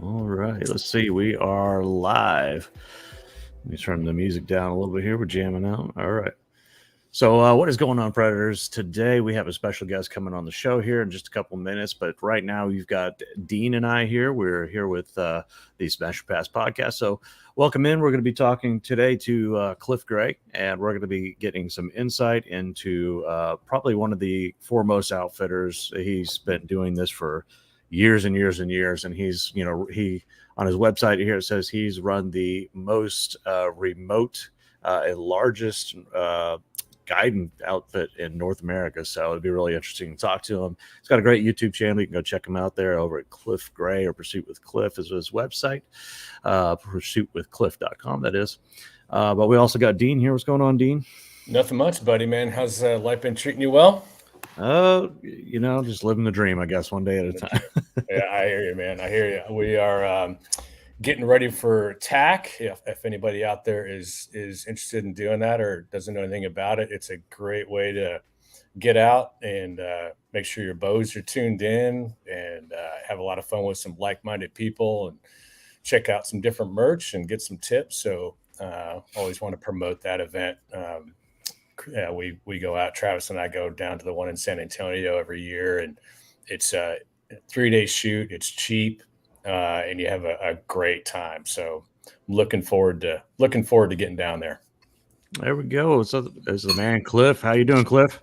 All right, let's see. We are live. Let me turn the music down a little bit here. We're jamming out. All right. So, what is going on, Predators? Today we have a special guest coming on the show here in just a couple minutes. But right now, you've got Dean and I here. We're here with the Smash Your Pass podcast. So, welcome in. We're going to be talking today to Cliff Gray, and we're going to be getting some insight into probably one of the foremost outfitters. He's been doing this for years and years and years, and he on his website here it says he's run the most remote and largest guiding outfit in North America. So it'd be really interesting to talk to him. He's got a great YouTube channel. You can go check him out there over at Cliff Gray, or Pursuit with Cliff is his website, pursuitwithcliff.com, that is. But we also got Dean here. What's going on, Dean? Nothing much, buddy, man. How's life been treating you well? Just living the dream, I guess, one day at a time. Yeah, I hear you, man. I hear you. We are getting ready for TAC. If anybody out there is interested in doing that or doesn't know anything about it, it's a great way to get out and make sure your bows are tuned in and have a lot of fun with some like-minded people and check out some different merch and get some tips. So always want to promote that event. We go out. Travis and I go down to the one in San Antonio every year, and it's a 3-day shoot. It's cheap, and you have a great time. So I'm looking forward to getting down there. There we go. So there's the man, Cliff. How you doing, Cliff?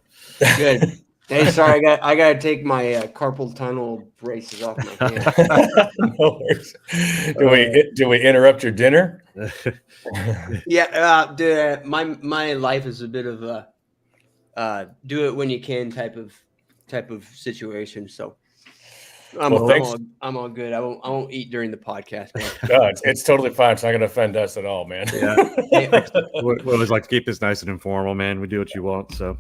Good. Hey, sorry, I gotta take my carpal tunnel braces off my hand. No worries. Do we interrupt your dinner? Yeah, dude, my life is a bit of a do it when you can type of situation. So I'm all good. I won't eat during the podcast. No, it's totally fine. It's not going to offend us at all, man. Yeah, we always like to keep this nice and informal, man. We do what you want. So.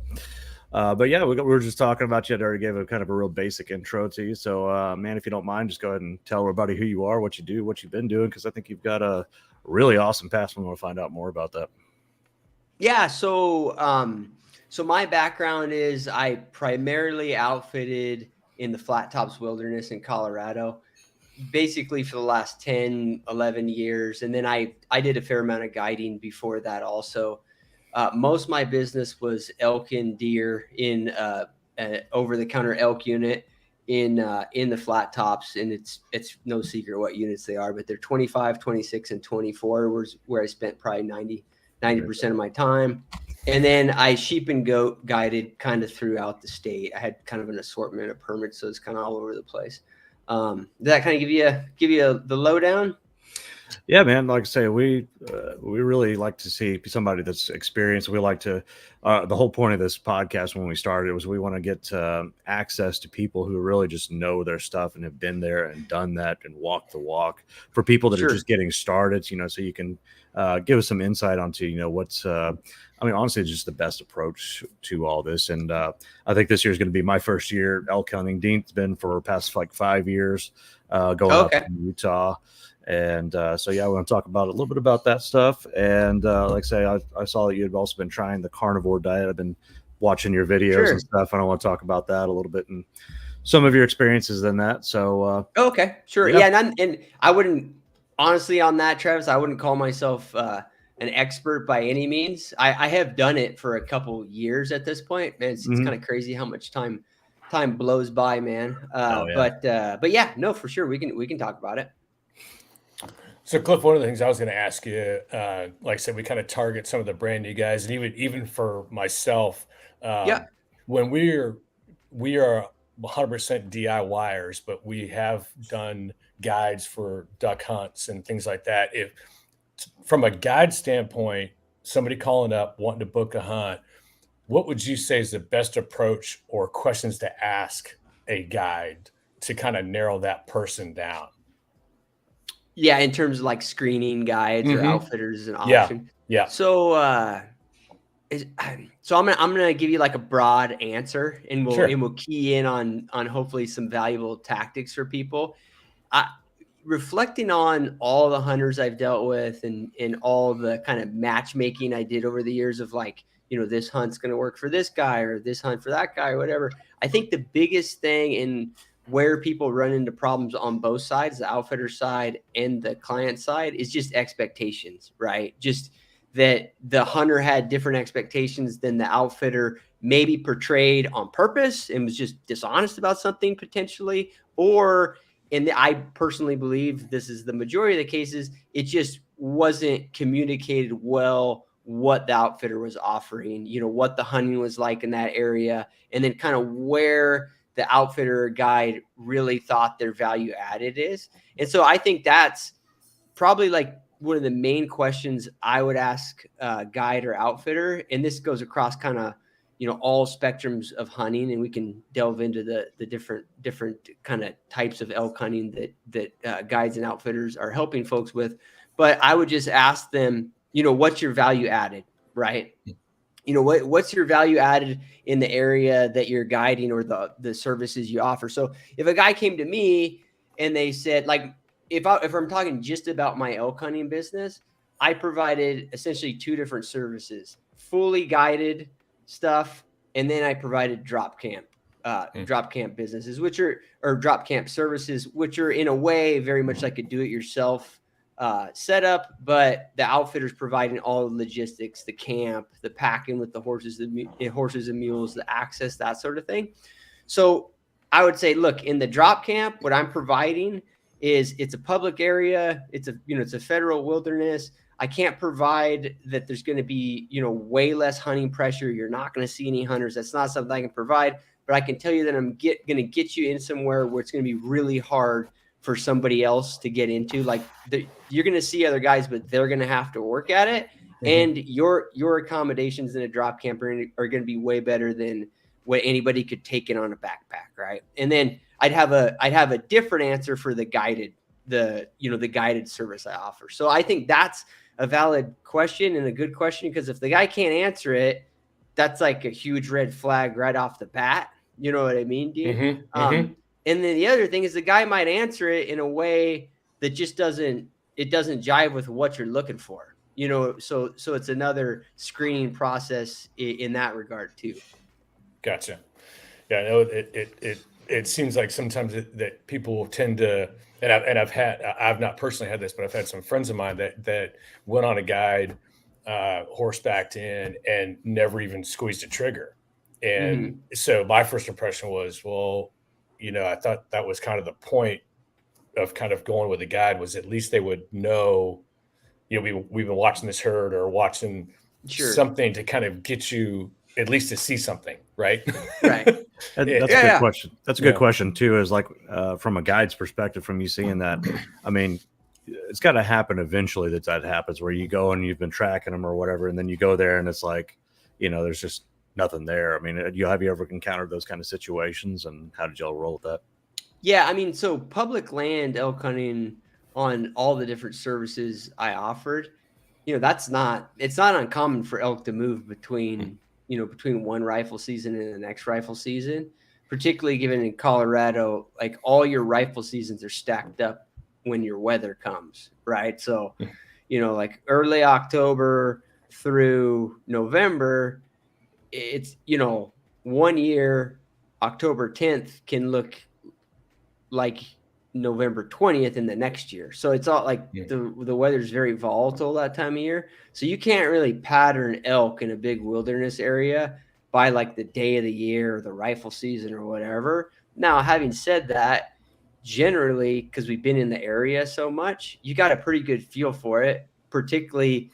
But yeah, we were just talking about you. I already gave a kind of a real basic intro to you. So, man, if you don't mind, just go ahead and tell everybody who you are, what you do, what you've been doing, because I think you've got a really awesome past. We want to find out more about that. Yeah. So my background is I primarily outfitted in the Flat Tops Wilderness in Colorado, basically for the last 10, 11 years. And then I did a fair amount of guiding before that also. Most of my business was elk and deer in over-the-counter elk unit in the Flat Tops, and it's no secret what units they are, but they're 25, 26, and 24 was where I spent probably 90% of my time. And then I sheep and goat guided kind of throughout the state. I had kind of an assortment of permits, so it's kind of all over the place. Does that kind of give you the lowdown? Yeah, man. Like I say, we really like to see somebody that's experienced. We like to. The whole point of this podcast when we started was we want to get access to people who really just know their stuff and have been there and done that and walked the walk. For people that are just getting started, so you can give us some insight onto what's. Honestly, it's just the best approach to all this. And I think this year is going to be my first year elk hunting. Dean's been for past like 5 years going up to Utah. And so, yeah, I want to talk about a little bit about that stuff. And like I say, I saw that you had also been trying the carnivore diet. I've been watching your videos and stuff, and I want to talk about that a little bit and some of your experiences in that. So, okay, sure. Yeah. And I wouldn't, honestly, on that, Travis, I wouldn't call myself an expert by any means. I have done it for a couple years at this point. Man, it's kind of crazy how much time blows by, man. But yeah, no, for sure. We can talk about it. So, Cliff, one of the things I was going to ask you, like I said, we kind of target some of the brand new guys, and even for myself, when we are 100% DIYers, but we have done guides for duck hunts and things like that. If from a guide standpoint, somebody calling up wanting to book a hunt, what would you say is the best approach or questions to ask a guide to kind of narrow that person down? Yeah, in terms of like screening guides or outfitters is an option. Yeah. So I'm gonna give you like a broad answer, and we'll key in on hopefully some valuable tactics for people. Reflecting on all the hunters I've dealt with and all the kind of matchmaking I did over the years of like, this hunt's gonna work for this guy or this hunt for that guy or whatever. I think the biggest thing, and where people run into problems on both sides, the outfitter side and the client side, is just expectations, right? Just that the hunter had different expectations than the outfitter maybe portrayed on purpose and was just dishonest about something potentially, or, and I personally believe this is the majority of the cases, it just wasn't communicated well what the outfitter was offering, what the hunting was like in that area, and then kind of where the outfitter guide really thought their value added is. And so I think that's probably like one of the main questions I would ask guide or outfitter. And this goes across kind of, all spectrums of hunting, and we can delve into the different kind of types of elk hunting that guides and outfitters are helping folks with. But I would just ask them, what's your value added, right? What's your value added in the area that you're guiding or the services you offer. So if a guy came to me and they said, like, if I'm talking just about my elk hunting business, I provided essentially two different services: fully guided stuff, and then I provided drop camp businesses, or drop camp services, which are in a way very much like a do-it-yourself setup, but the outfitter's providing all the logistics, the camp, the packing with the horses and mules, the access, that sort of thing. So I would say, look, in the drop camp, what I'm providing is it's a public area. It's a federal wilderness. I can't provide that there's going to be, way less hunting pressure. You're not going to see any hunters. That's not something I can provide, but I can tell you that I'm going to get you in somewhere where it's going to be really hard for somebody else to get into. Like, you're going to see other guys, but they're going to have to work at it. Mm-hmm. And your accommodations in a drop camp are going to be way better than what anybody could take in on a backpack, right? And then I'd have a different answer for the guided service I offer. So I think that's a valid question and a good question, because if the guy can't answer it, that's like a huge red flag right off the bat. You know what I mean, dude? Mm-hmm. And then the other thing is the guy might answer it in a way that just doesn't jive with what you're looking for, so it's another screening process in that regard too. Gotcha. Yeah, I know it seems like sometimes that people tend to, and I've not personally had this, but I've had some friends of mine that went on a guide, horsebacked in, and never even squeezed a trigger. And so my first impression was, well, I thought that was kind of the point of kind of going with a guide, was at least they would know, we've been watching this herd or watching something to kind of get you at least to see something, right? Right. That's a good question. That's a good question too, is like from a guide's perspective, from you seeing that, I mean, it's got to happen eventually that happens, where you go and you've been tracking them or whatever, and then you go there and it's like, there's just nothing there. I mean, have you ever encountered those kind of situations, and how did y'all roll with that? Yeah, I mean, so public land elk hunting on all the different services I offered, it's not uncommon for elk to move between one rifle season and the next rifle season, particularly given in Colorado, like all your rifle seasons are stacked up when your weather comes, right? So, like early October through November, it's, 1 year, October 10th can look like November 20th in the next year. So it's all like the weather's very volatile that time of year. So you can't really pattern elk in a big wilderness area by like the day of the year or the rifle season or whatever. Now, having said that, generally, because we've been in the area so much, you got a pretty good feel for it, particularly,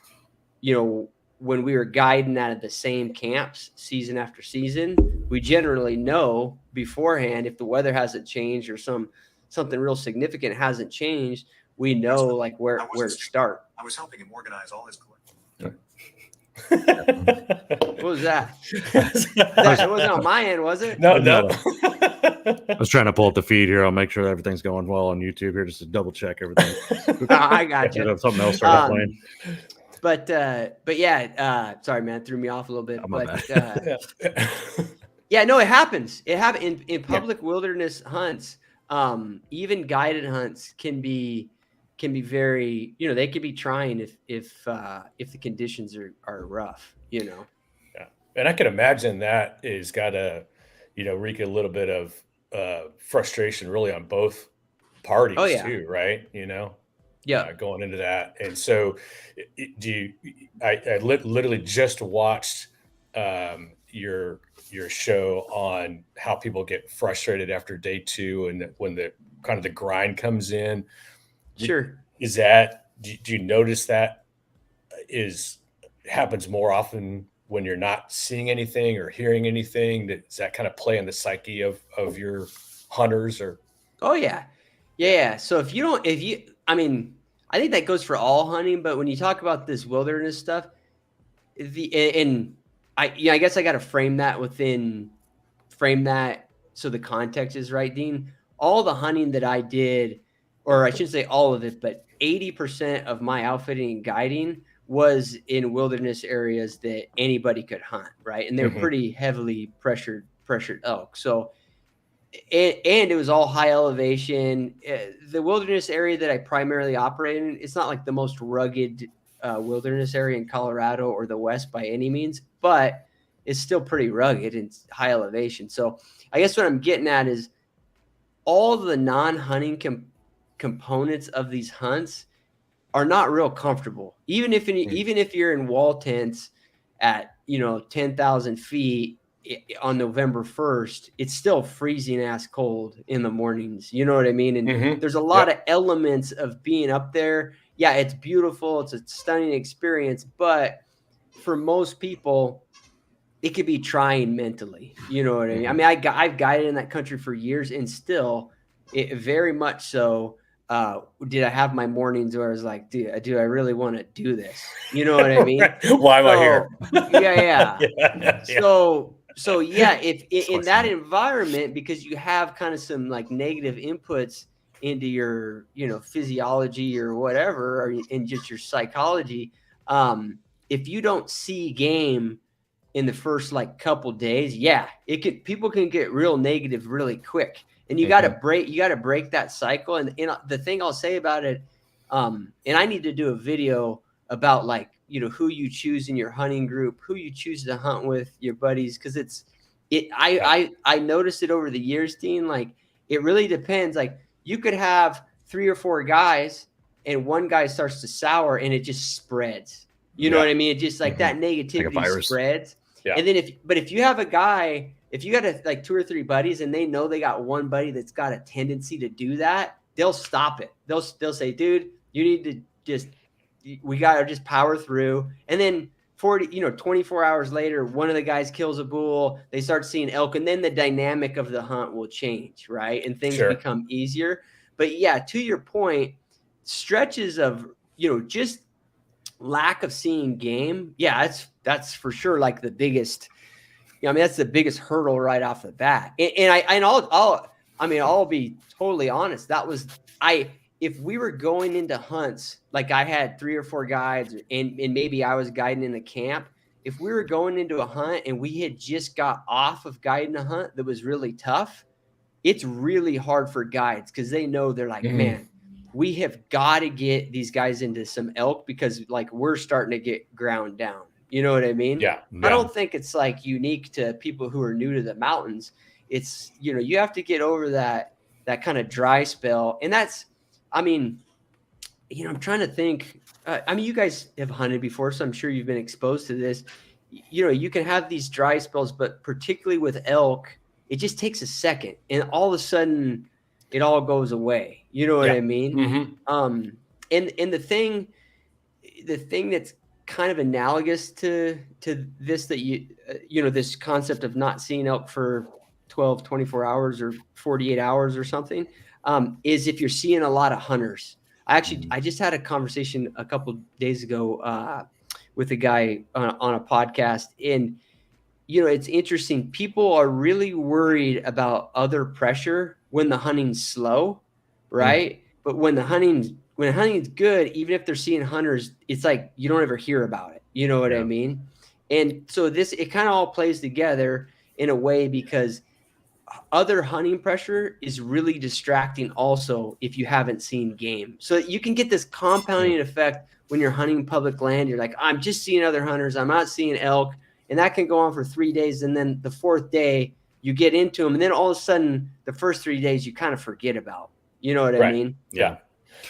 when we were guiding out of the same camps season after season. We generally know beforehand if the weather hasn't changed or something real significant hasn't changed. We know like where to start. I was helping him organize all his collections. What was that? It wasn't on my end, was it? No. I was trying to pull up the feed here. I'll make sure everything's going well on YouTube here, just to double check everything. I got you. Something else started playing. But yeah, sorry, man, threw me off a little bit. Yeah, no, it happens. It happens in public wilderness hunts. Even guided hunts can be very, they can be trying if the conditions are rough, Yeah, and I can imagine that is got to, wreak a little bit of frustration really on both parties Oh yeah. too, right? Yeah. Going into that. And so I literally just watched your show on how people get frustrated after day two and when the kind of the grind comes in. Sure. Is that, do you notice that is happens more often when you're not seeing anything or hearing anything? Does that kind of play in the psyche of your hunters or? Oh yeah. Yeah. So I mean, I think that goes for all hunting, but when you talk about this wilderness stuff, and I guess I got to frame that so the context is right, Dean. All the hunting that I did, or I shouldn't say all of it, but 80% of my outfitting and guiding was in wilderness areas that anybody could hunt, right? And they're pretty heavily pressured elk. So and it was all high elevation. The wilderness area that I primarily operate in, it's not like the most rugged wilderness area in Colorado or the West by any means, but it's still pretty rugged and high elevation. So I guess what I'm getting at is all the non-hunting components of these hunts are not real comfortable. Even if you're in wall tents at 10,000 feet on November 1st, it's still freezing ass cold in the mornings. You know what I mean? And there's a lot of elements of being up there. Yeah, it's beautiful. It's a stunning experience. But for most people, it could be trying mentally. You know what I mean? I mean, I've guided in that country for years, and still, it very much so. Did I have my mornings where I was like, do I really want to do this? You know what I mean? Why am I here? Yeah. So yeah, if in that environment, because you have kind of some like negative inputs into your, physiology or whatever, or in just your psychology, if you don't see game in the first like couple days, people can get real negative really quick. And you got to break that cycle. And the thing I'll say about it, and I need to do a video about like, who you choose in your hunting group, who you choose to hunt with your buddies. Cause I noticed it over the years, Dean, like it really depends. Like you could have 3 or 4 guys and one guy starts to sour and it just spreads. You know what I mean? It just like that negativity like spreads. Yeah. And then if you have a guy, if you got like 2 or 3 buddies and they know they got one buddy that's got a tendency to do that, they'll stop it. They'll say, dude, you need to we got to just power through. And then 24 hours later, one of the guys kills a bull, they start seeing elk, and then the dynamic of the hunt will change, right? And things become easier. But yeah, to your point, stretches of, just lack of seeing game. Yeah, that's for sure like the biggest, that's the biggest hurdle right off the bat. I'll be totally honest. That was if we were going into hunts, like I had 3 or 4 guides and maybe I was guiding in a camp. If we were going into a hunt and we had just got off of guiding a hunt that was really tough, it's really hard for guides because they know they're like, man, we have got to get these guys into some elk because like we're starting to get ground down. You know what I mean? Yeah. I don't think it's like unique to people who are new to the mountains. It's, you have to get over that kind of dry spell. And that's, I'm trying to think, you guys have hunted before, so I'm sure you've been exposed to this. You can have these dry spells, but particularly with elk, it just takes a second and all of a sudden it all goes away. You know what I mean? And the thing that's kind of analogous to this, that this concept of not seeing elk for 12, 24 hours or 48 hours or something, is if you're seeing a lot of hunters. I just had a conversation a couple of days ago with a guy on a podcast, and it's interesting. People are really worried about other pressure when the hunting's slow, right? But when hunting's good, even if they're seeing hunters, it's like you don't ever hear about it. You know what I mean? And so it kind of all plays together in a way because other hunting pressure is really distracting also if you haven't seen game. So you can get this compounding effect when you're hunting public land. You're like, I'm just seeing other hunters. I'm not seeing elk. And that can go on for 3 days. And then the 4th day, you get into them, and then all of a sudden the first 3 days you kind of forget about. You know what I Right. mean? Yeah.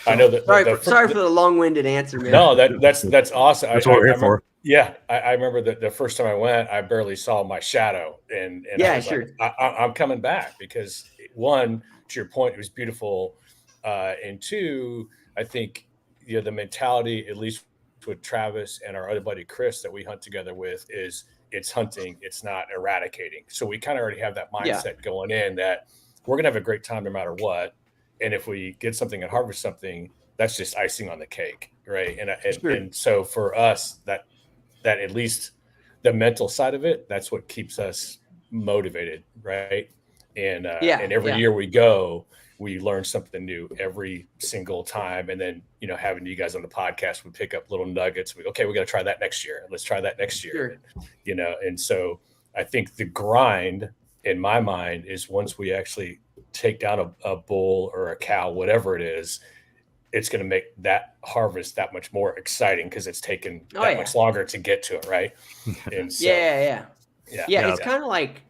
I know that. Sorry for the long-winded answer, man. No, that's awesome. That's what we're here remember, for. Yeah, I remember that the first time I went, I barely saw my shadow, and Yeah, I was sure. like, I'm coming back because one, to your point, it was beautiful, and two, I think the mentality, at least with Travis and our other buddy Chris that we hunt together with, is it's hunting, it's not eradicating. So we kind of already have that Yeah. mindset going in that we're gonna have a great time no matter what, and if we get something and harvest something, that's just icing on the cake, right? Sure. And so for us, that at least the mental side of it, that's what keeps us motivated, right? And every year we go, we learn something new every single time. And then having you guys on the podcast, we pick up little nuggets. We got to try that next year. Let's try that next year. Sure. And so I think the grind in my mind is once we actually take down a bull or a cow, whatever it is, it's going to make that harvest that much more exciting because it's taken that much longer to get to it, right? And so, yeah. It's kind of like,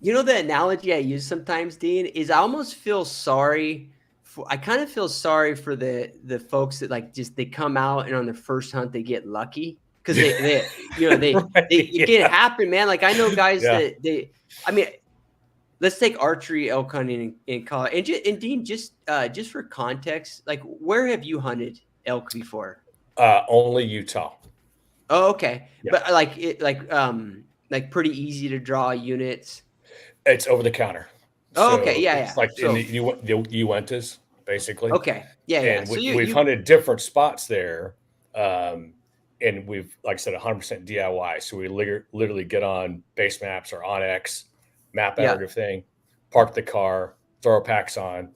the analogy I use sometimes, Dean, is I almost feel sorry. I kind of feel sorry for the folks that they come out and on their first hunt they get lucky because it can happen, man. Like I know guys that let's take archery elk hunting in Colorado. And Dean, just for context, like where have you hunted elk before? Only Utah. Oh, okay. Yeah. But like pretty easy to draw units. It's over the counter. Oh, okay. Yeah. It's like in the Uintas, basically. Okay. Yeah. And we've hunted different spots there. And we've, like I said, 100% DIY. So we literally get on base maps or OnX, map out everything, park the car, throw our packs on,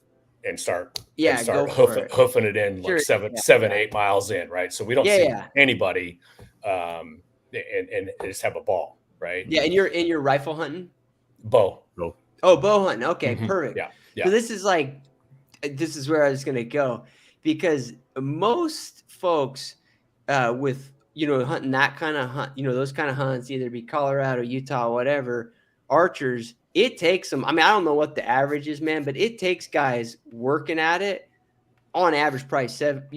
and start hoofing it in like 8 miles in, right? So we don't see anybody, and just have a ball, right? Yeah, and you're rifle hunting? Bow. Oh, bow hunting. Okay, perfect. Yeah. So this is where I was gonna go, because most folks with hunting that kind of hunt, those kind of hunts, either be Colorado, Utah, whatever, archers, it takes them. I mean, I don't know what the average is, man, but it takes guys working at it on average probably 5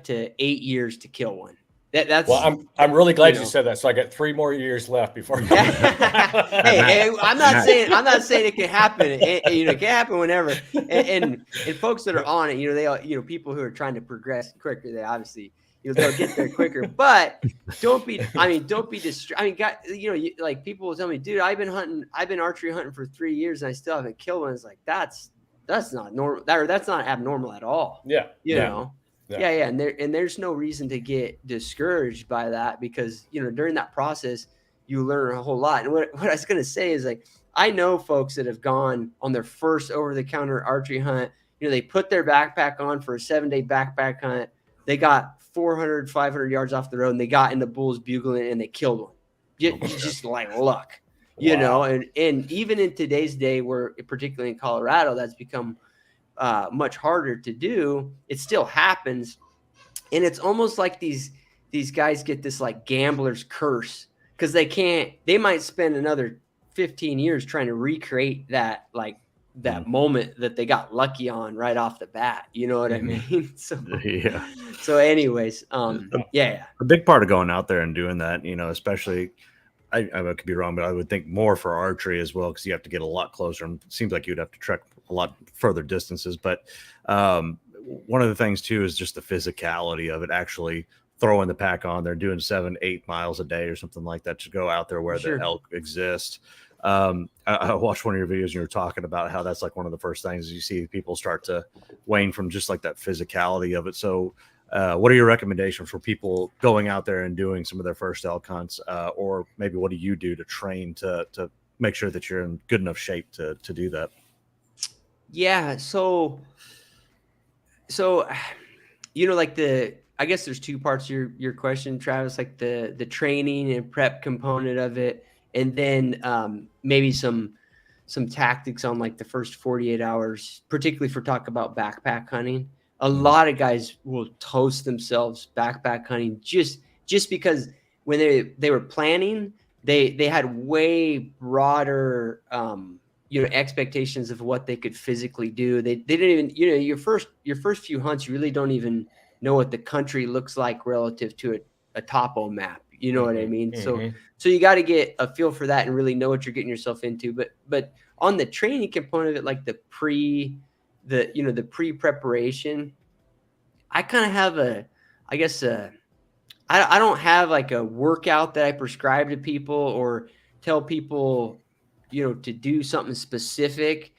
to 8 years to kill one. That's well, I'm really glad you said that. So I got 3 more years left before. hey, I'm not saying it can happen. It can happen whenever. And folks that are on it, they people who are trying to progress quicker, they obviously they'll get there quicker. But don't be distracted. I mean, like people will tell me, dude, I've been archery hunting for 3 years and I still haven't killed one. It's like that's not normal. That's not abnormal at all. Yeah. Yeah. And there's no reason to get discouraged by that, because, during that process, you learn a whole lot. And what I was going to say is, like, I know folks that have gone on their first over-the-counter archery hunt. They put their backpack on for a 7-day backpack hunt. They got 400, 500 yards off the road, and they got in the bull's bugling and they killed one. Just like luck, and even in today's day, where particularly in Colorado, that's become much harder to do, it still happens. And it's almost like these guys get this like gambler's curse, because they might spend another 15 years trying to recreate that moment that they got lucky on right off the bat. You know what I mean? So anyways, a big part of going out there and doing that, especially, I could be wrong, but I would think more for archery as well, because you have to get a lot closer. And it seems like you'd have to trek a lot further distances. But one of the things too is just the physicality of it, actually throwing the pack on. They're doing 7-8 miles a day or something like that to go out there where the elk exist. I watched one of your videos and you were talking about how that's like one of the first things you see people start to wane from, just like that physicality of it. So what are your recommendations for people going out there and doing some of their first elk hunts, or maybe what do you do to train to make sure that you're in good enough shape to do that? Yeah. So, like I guess there's 2 parts to your question, Travis, like the training and prep component of it. And then maybe some tactics on like the first 48 hours, particularly for talk about backpack hunting. A lot of guys will toast themselves backpack hunting just because when they were planning, they had way broader, expectations of what they could physically do. They didn't even, your first few hunts, you really don't even know what the country looks like relative to a topo map. You know what I mean? So you got to get a feel for that and really know what you're getting yourself into. But on the training component of it, like the pre-preparation, I kind of have I don't have like a workout that I prescribe to people or tell people, to do something specific.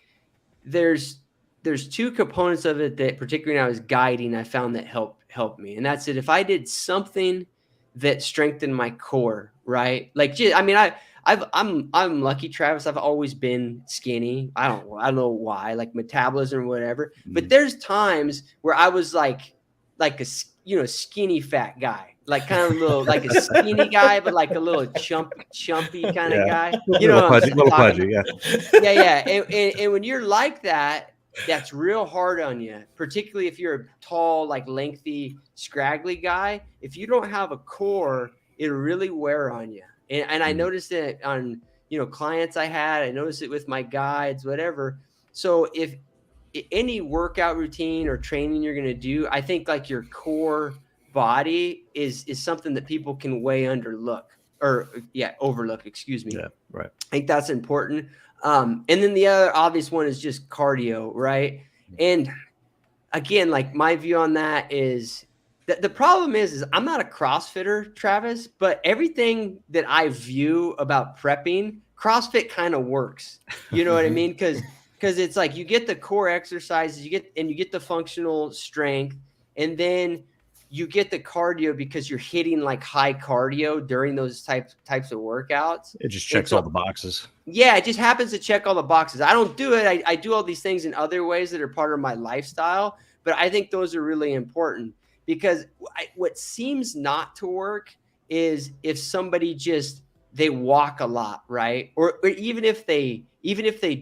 There's two components of it that, particularly when I was guiding, I found that helped me. And that's it. If I did something that strengthened my core, right? Like, I mean, I'm lucky, Travis. I've always been skinny. I don't know why, like metabolism or whatever. But there's times where I was like a skinny fat guy, like kind of little, like a skinny guy, but like a little chumpy kind of guy. You know, little pudgy, yeah. And when you're like that, that's real hard on you, particularly if you're a tall, like lengthy, scraggly guy. If you don't have a core, it'll really wear on you. And I noticed it on, clients I had. I noticed it with my guides, whatever. So if any workout routine or training you're going to do, I think like your core body is something that people can overlook. Excuse me. Yeah, right. I think that's important. And then the other obvious one is just cardio, right? And again, like my view on that is that the problem is I'm not a CrossFitter, Travis, but everything that I view about prepping, CrossFit kind of works. You know what I mean? Because it's like you get the core exercises, you get the functional strength, and then you get the cardio because you're hitting like high cardio during those types of workouts. It just checks all the boxes. Yeah, it just happens to check all the boxes. I don't do it. I do all these things in other ways that are part of my lifestyle, but I think those are really important because what seems not to work is if somebody they walk a lot, right? Or even if they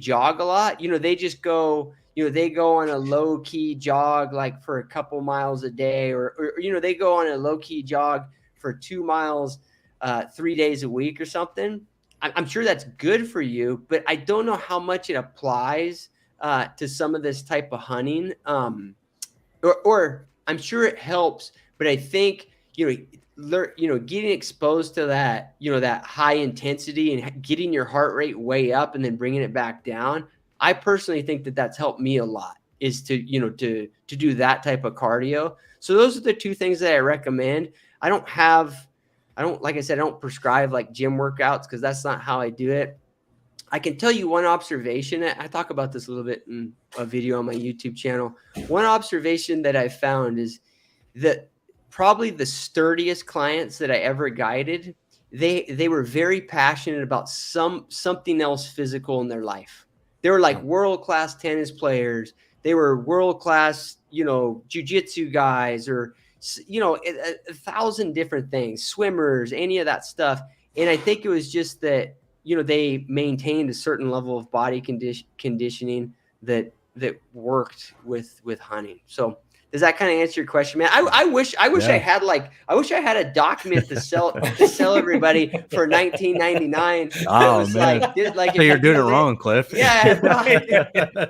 jog a lot, they just go, they go on a low key jog like for a couple miles a day, or they go on a low key jog for 2 miles 3 days a week or something. I'm sure that's good for you, but I don't know how much it applies to some of this type of hunting. Or I'm sure it helps, but I think, getting exposed to that, that high intensity and getting your heart rate way up and then bringing it back down. I personally think that that's helped me a lot, is to do that type of cardio. So those are the two things that I recommend. Like I said, I don't prescribe like gym workouts because that's not how I do it. I can tell you one observation. I talk about this a little bit in a video on my YouTube channel. One observation that I found is that probably the sturdiest clients that I ever guided, they were very passionate about something else physical in their life. They were like world-class tennis players. They were world-class, jiu-jitsu guys, or, a thousand different things, swimmers, any of that stuff. And I think it was just that, they maintained a certain level of body conditioning that worked with hunting. So does that kind of answer your question, man? I wish I had a document to sell everybody for $19.99. Oh man, like so you're doing it wrong, Cliff. Yeah,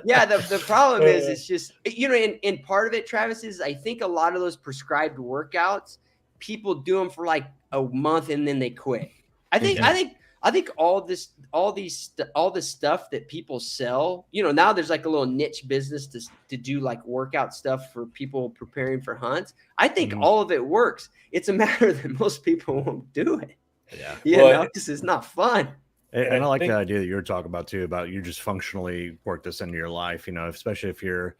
yeah. The problem is it's just and part of it, Travis, is I think a lot of those prescribed workouts, people do them for like a month and then they quit. I think all this stuff that people sell, now there's like a little niche business to do like workout stuff for people preparing for hunts. I think all of it works. It's a matter that most people won't do it. Yeah. Because it's not fun. And I like the idea that you're talking about too, about you just functionally work this into your life, especially if you're,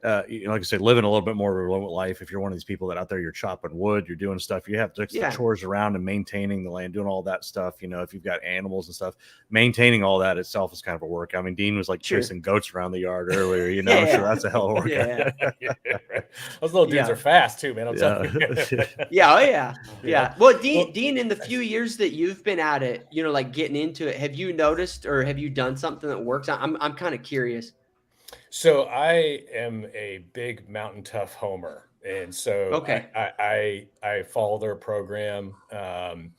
like I said, living a little bit more of a remote life. If you're one of these people that out there, you're chopping wood, you're doing stuff, you have to the chores around and maintaining the land, doing all that stuff. If you've got animals and stuff, maintaining all that itself is kind of a work. I mean, Dean was like chasing goats around the yard earlier, so that's a hell of a work. Yeah. Those little dudes are fast too, man. I'm telling you. Yeah. Well, Dean, in the few years that you've been at it, like getting into it, have you noticed or have you done something that works? I'm kind of curious. So I am a big Mountain Tough homer, and so I follow their program, and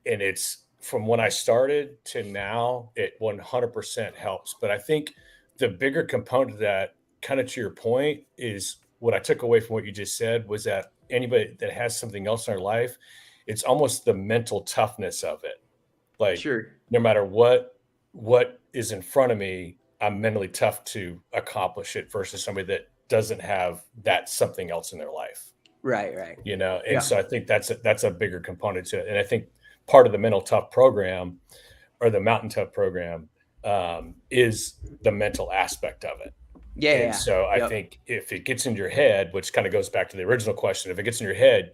it's from when I started to now, it 100% helps. But I think the bigger component of that, kind of to your point, is what I took away from what you just said was that anybody that has something else in their life, it's almost the mental toughness of it. Like Sure. no matter what is in front of me, I'm mentally tough to accomplish it versus somebody that doesn't have that something else in their life, Right. Right. and Yeah. so I think that's a bigger component to it. And I think part of the mental tough program or the mountain tough program is the mental aspect of it. Yeah. And Yeah. so I Yep. think if it gets in your head, which kind of goes back to the original question, if it gets in your head,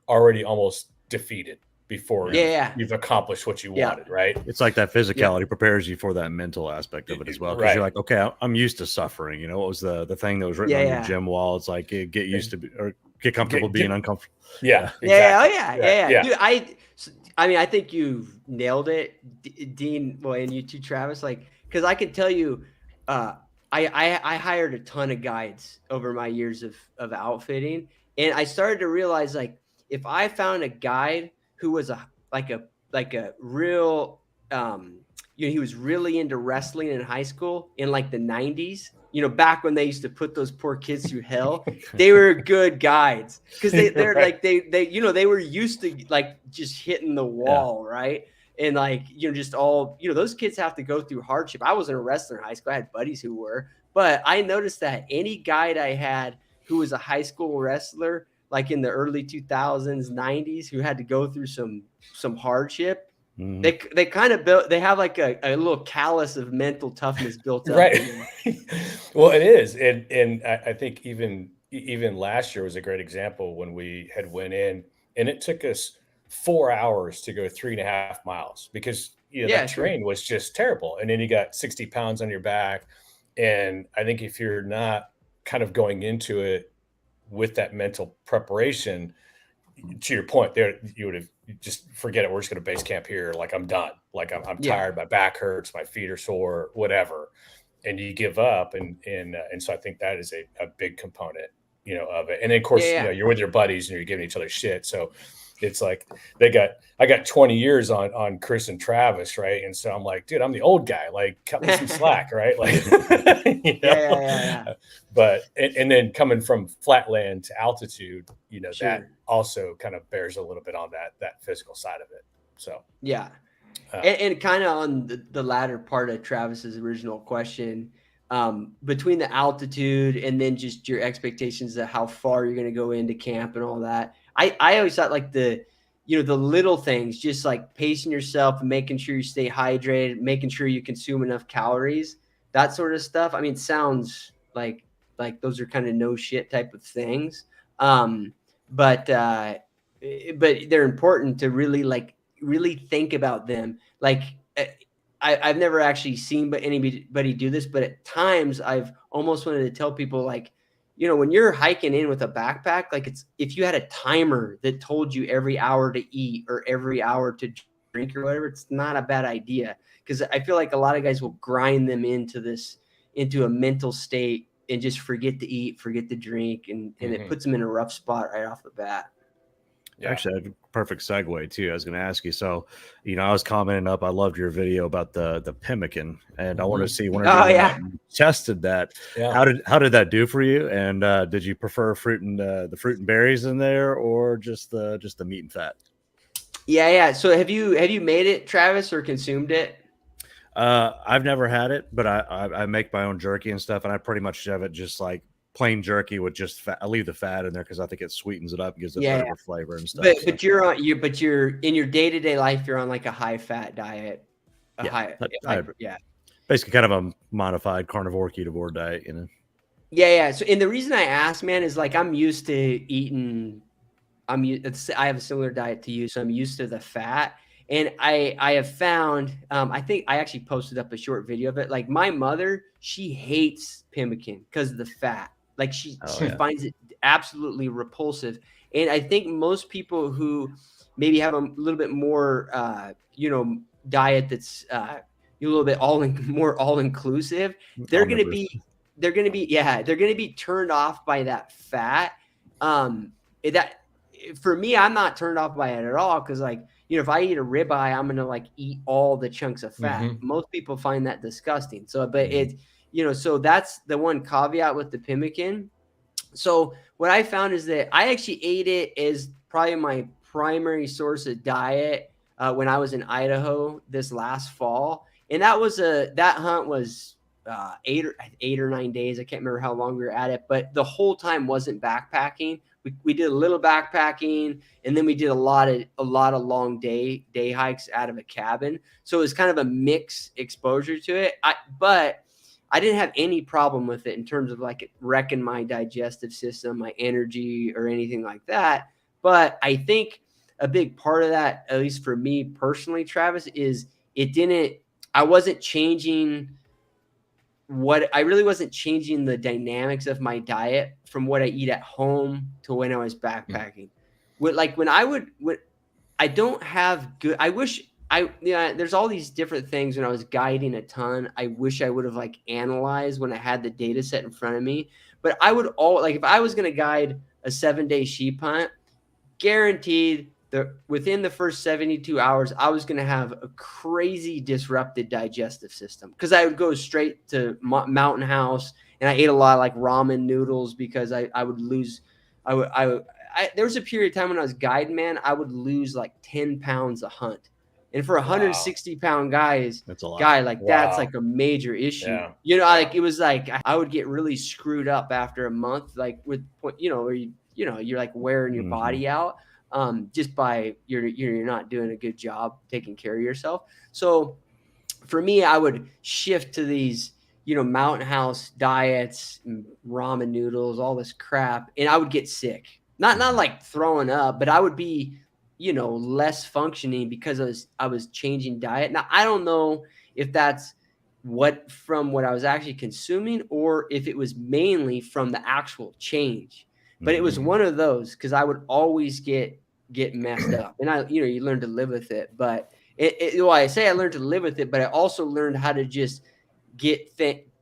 already almost defeated before Yeah. Yeah. you've accomplished what you Yeah. wanted, right? It's like that Yep. physicality prepares you for that mental aspect of it as well, because you're Right. like, okay, I'm used to suffering. You know, what was the thing that was written Yeah. on your Yeah. gym wall? It's like get used to or get comfortable Get, being get, uncomfortable. yeah, Yeah. Oh exactly. yeah. Right. Yeah. Yeah. Yeah. Dude, I mean, I think you've nailed it, Dean. Well, and you too, Travis. Like, because I can tell you, uh, I hired a ton of guides over my years of outfitting, and I started to realize, like, if I found a guide who was a real he was really into wrestling in high school in like the 90s, back when they used to put those poor kids through hell. They were good guides because they're Right. like they were used to like just hitting the wall, right? And like just all those kids have to go through hardship. I wasn't a wrestler in high school. I had buddies who were, but I noticed that any guide I had who was a high school wrestler, like in the early 2000s, 90s, who had to go through some hardship, Mhm. they kind of they have like a little callus of mental toughness built up. Right. Well, it is. And I think even last year was a great example when we had went in and it took us 4 hours to go 3.5 miles because Yeah, that sure. terrain was just terrible. And then you got 60 pounds on your back. And I think if you're not kind of going into it with that mental preparation, to your point there, you would have just forget it. We're just going to base camp here. Like I'm done. Like I'm Yeah. tired. My back hurts. My feet are sore, whatever. And you give up. And so I think that is a big component, of it. And then of course, Yeah. you're with your buddies and you're giving each other shit. So it's like I got 20 years on Chris and Travis. Right. And so I'm like, dude, I'm the old guy, like cut me some slack. Right. Like, Yeah. but and then coming from flatland to altitude, that Sure. also kind of bears a little bit on that physical side of it. So Yeah. And kind of on the latter part of Travis's original question, between the altitude and then just your expectations of how far you're going to go into camp and all that, I always thought like the little things, just like pacing yourself and making sure you stay hydrated, making sure you consume enough calories, that sort of stuff. I mean, it sounds like those are kind of no shit type of things. Um, but they're important to really think about them. Like I've never actually seen anybody do this, but at times I've almost wanted to tell people, like, when you're hiking in with a backpack, like if you had a timer that told you every hour to eat or every hour to drink or whatever, it's not a bad idea. Because I feel like a lot of guys will grind them into a mental state and just forget to eat, forget to drink, and it puts them in a rough spot right off the bat. Yeah. Actually, a perfect segue too. I was going to ask you. So, I was commenting up. I loved your video about the pemmican, and I want to see when you tested that. Yeah. How did that do for you? And did you prefer the fruit and berries in there, or just the meat and fat? Yeah. So have you made it, Travis, or consumed it? I've never had it, but I make my own jerky and stuff, and I pretty much have it just like plain jerky with just fat. I leave the fat in there because I think it sweetens it up, gives it better flavor and stuff. But you're in your day-to-day life, you're on like a high fat diet. Basically kind of a modified carnivore ketovore diet, Yeah. So, and the reason I asked, man, is like I'm used to eating. I have a similar diet to you, so I'm used to the fat. And I have found, I think I actually posted up a short video of it. Like my mother, she hates pemmican because of the fat. Like she finds it absolutely repulsive. And I think most people who maybe have a little bit more, diet that's a little bit more all inclusive, they're going to be turned off by that fat. For me, I'm not turned off by it at all, because like if I eat a ribeye, I'm going to like eat all the chunks of fat. Mhm. Most people find that disgusting. So, but so that's the one caveat with the pemmican. So what I found is that I actually ate it as probably my primary source of diet when I was in Idaho this last fall, and that hunt was 8 or 9 days. I can't remember how long we were at it, but the whole time wasn't backpacking. We did a little backpacking, and then we did a lot of long day hikes out of a cabin. So it was kind of a mixed exposure to it. But I didn't have any problem with it in terms of like wrecking my digestive system, my energy, or anything like that. But I think a big part of that, at least for me personally, Travis, is I wasn't changing I really wasn't changing the dynamics of my diet from what I eat at home to when I was backpacking. I don't have good, I wish there's all these different things when I was guiding a ton. I wish I would have like analyzed when I had the data set in front of me, but if I was going to guide a 7-day sheep hunt, guaranteed that within the first 72 hours, I was going to have a crazy disrupted digestive system because I would go straight to Mountain House, and I ate a lot of like ramen noodles because I would lose. There was a period of time when I was guiding, man, I would lose like 10 pounds a hunt. And for a 160-pound that's a lot. That's like a major issue. Yeah. Like it was like I would get really screwed up after a month, like with where you're like wearing your body out just by you're not doing a good job taking care of yourself. So for me, I would shift to these Mountain House diets, ramen noodles, all this crap, and I would get sick. Not like throwing up, but I would be less functioning because I was changing diet. Now I don't know if that's from what I was actually consuming or if it was mainly from the actual change. But it was one of those because I would always get messed up, and you learn to live with it. But I say I learned to live with it, but I also learned how to just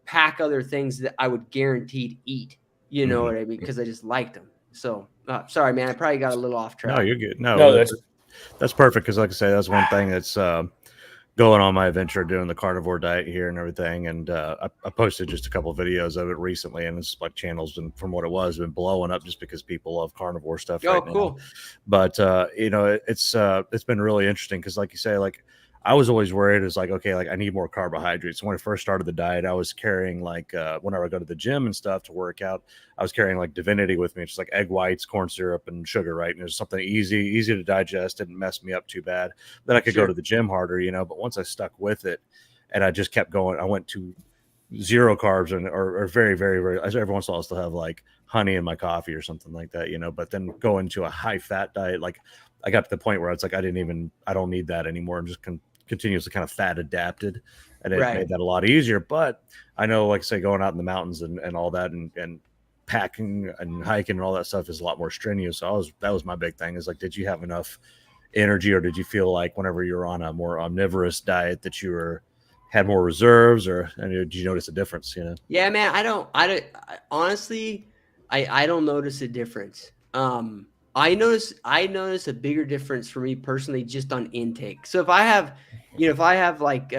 pack other things that I would guaranteed eat. You know what I mean? Because I just liked them. So sorry, man, I probably got a little off track. No, you're good. No, that's perfect because, like I say, that's one thing that's going on my adventure doing the carnivore diet here and everything. And I posted just a couple of videos of it recently, and it's like channel's been, from what it was, been blowing up just because people love carnivore stuff right cool. now. But it's been really interesting because, like you say, like I was always worried is like, okay, like I need more carbohydrates. When I first started the diet, I was carrying like whenever I go to the gym and stuff to work out, I was carrying like Divinity with me, just like egg whites, corn syrup, and sugar, right? And it was something easy to digest, didn't mess me up too bad. Then I could go to the gym harder, but once I stuck with it and I just kept going, I went to 0 carbs or very, very, very, every once in a while I still have like honey in my coffee or something like that, but then go into a high fat diet. Like I got to the point where it's like, I don't need that anymore. I'm just continuously kind of fat adapted, and it made that a lot easier. But I know, like say, going out in the mountains and all that and packing and hiking and all that stuff is a lot more strenuous. So that was my big thing, is like, did you have enough energy, or did you feel like whenever you're on a more omnivorous diet that you had more reserves, or did you notice a difference? Yeah, man, I honestly don't notice a difference. I notice a bigger difference for me personally just on intake. So if I have like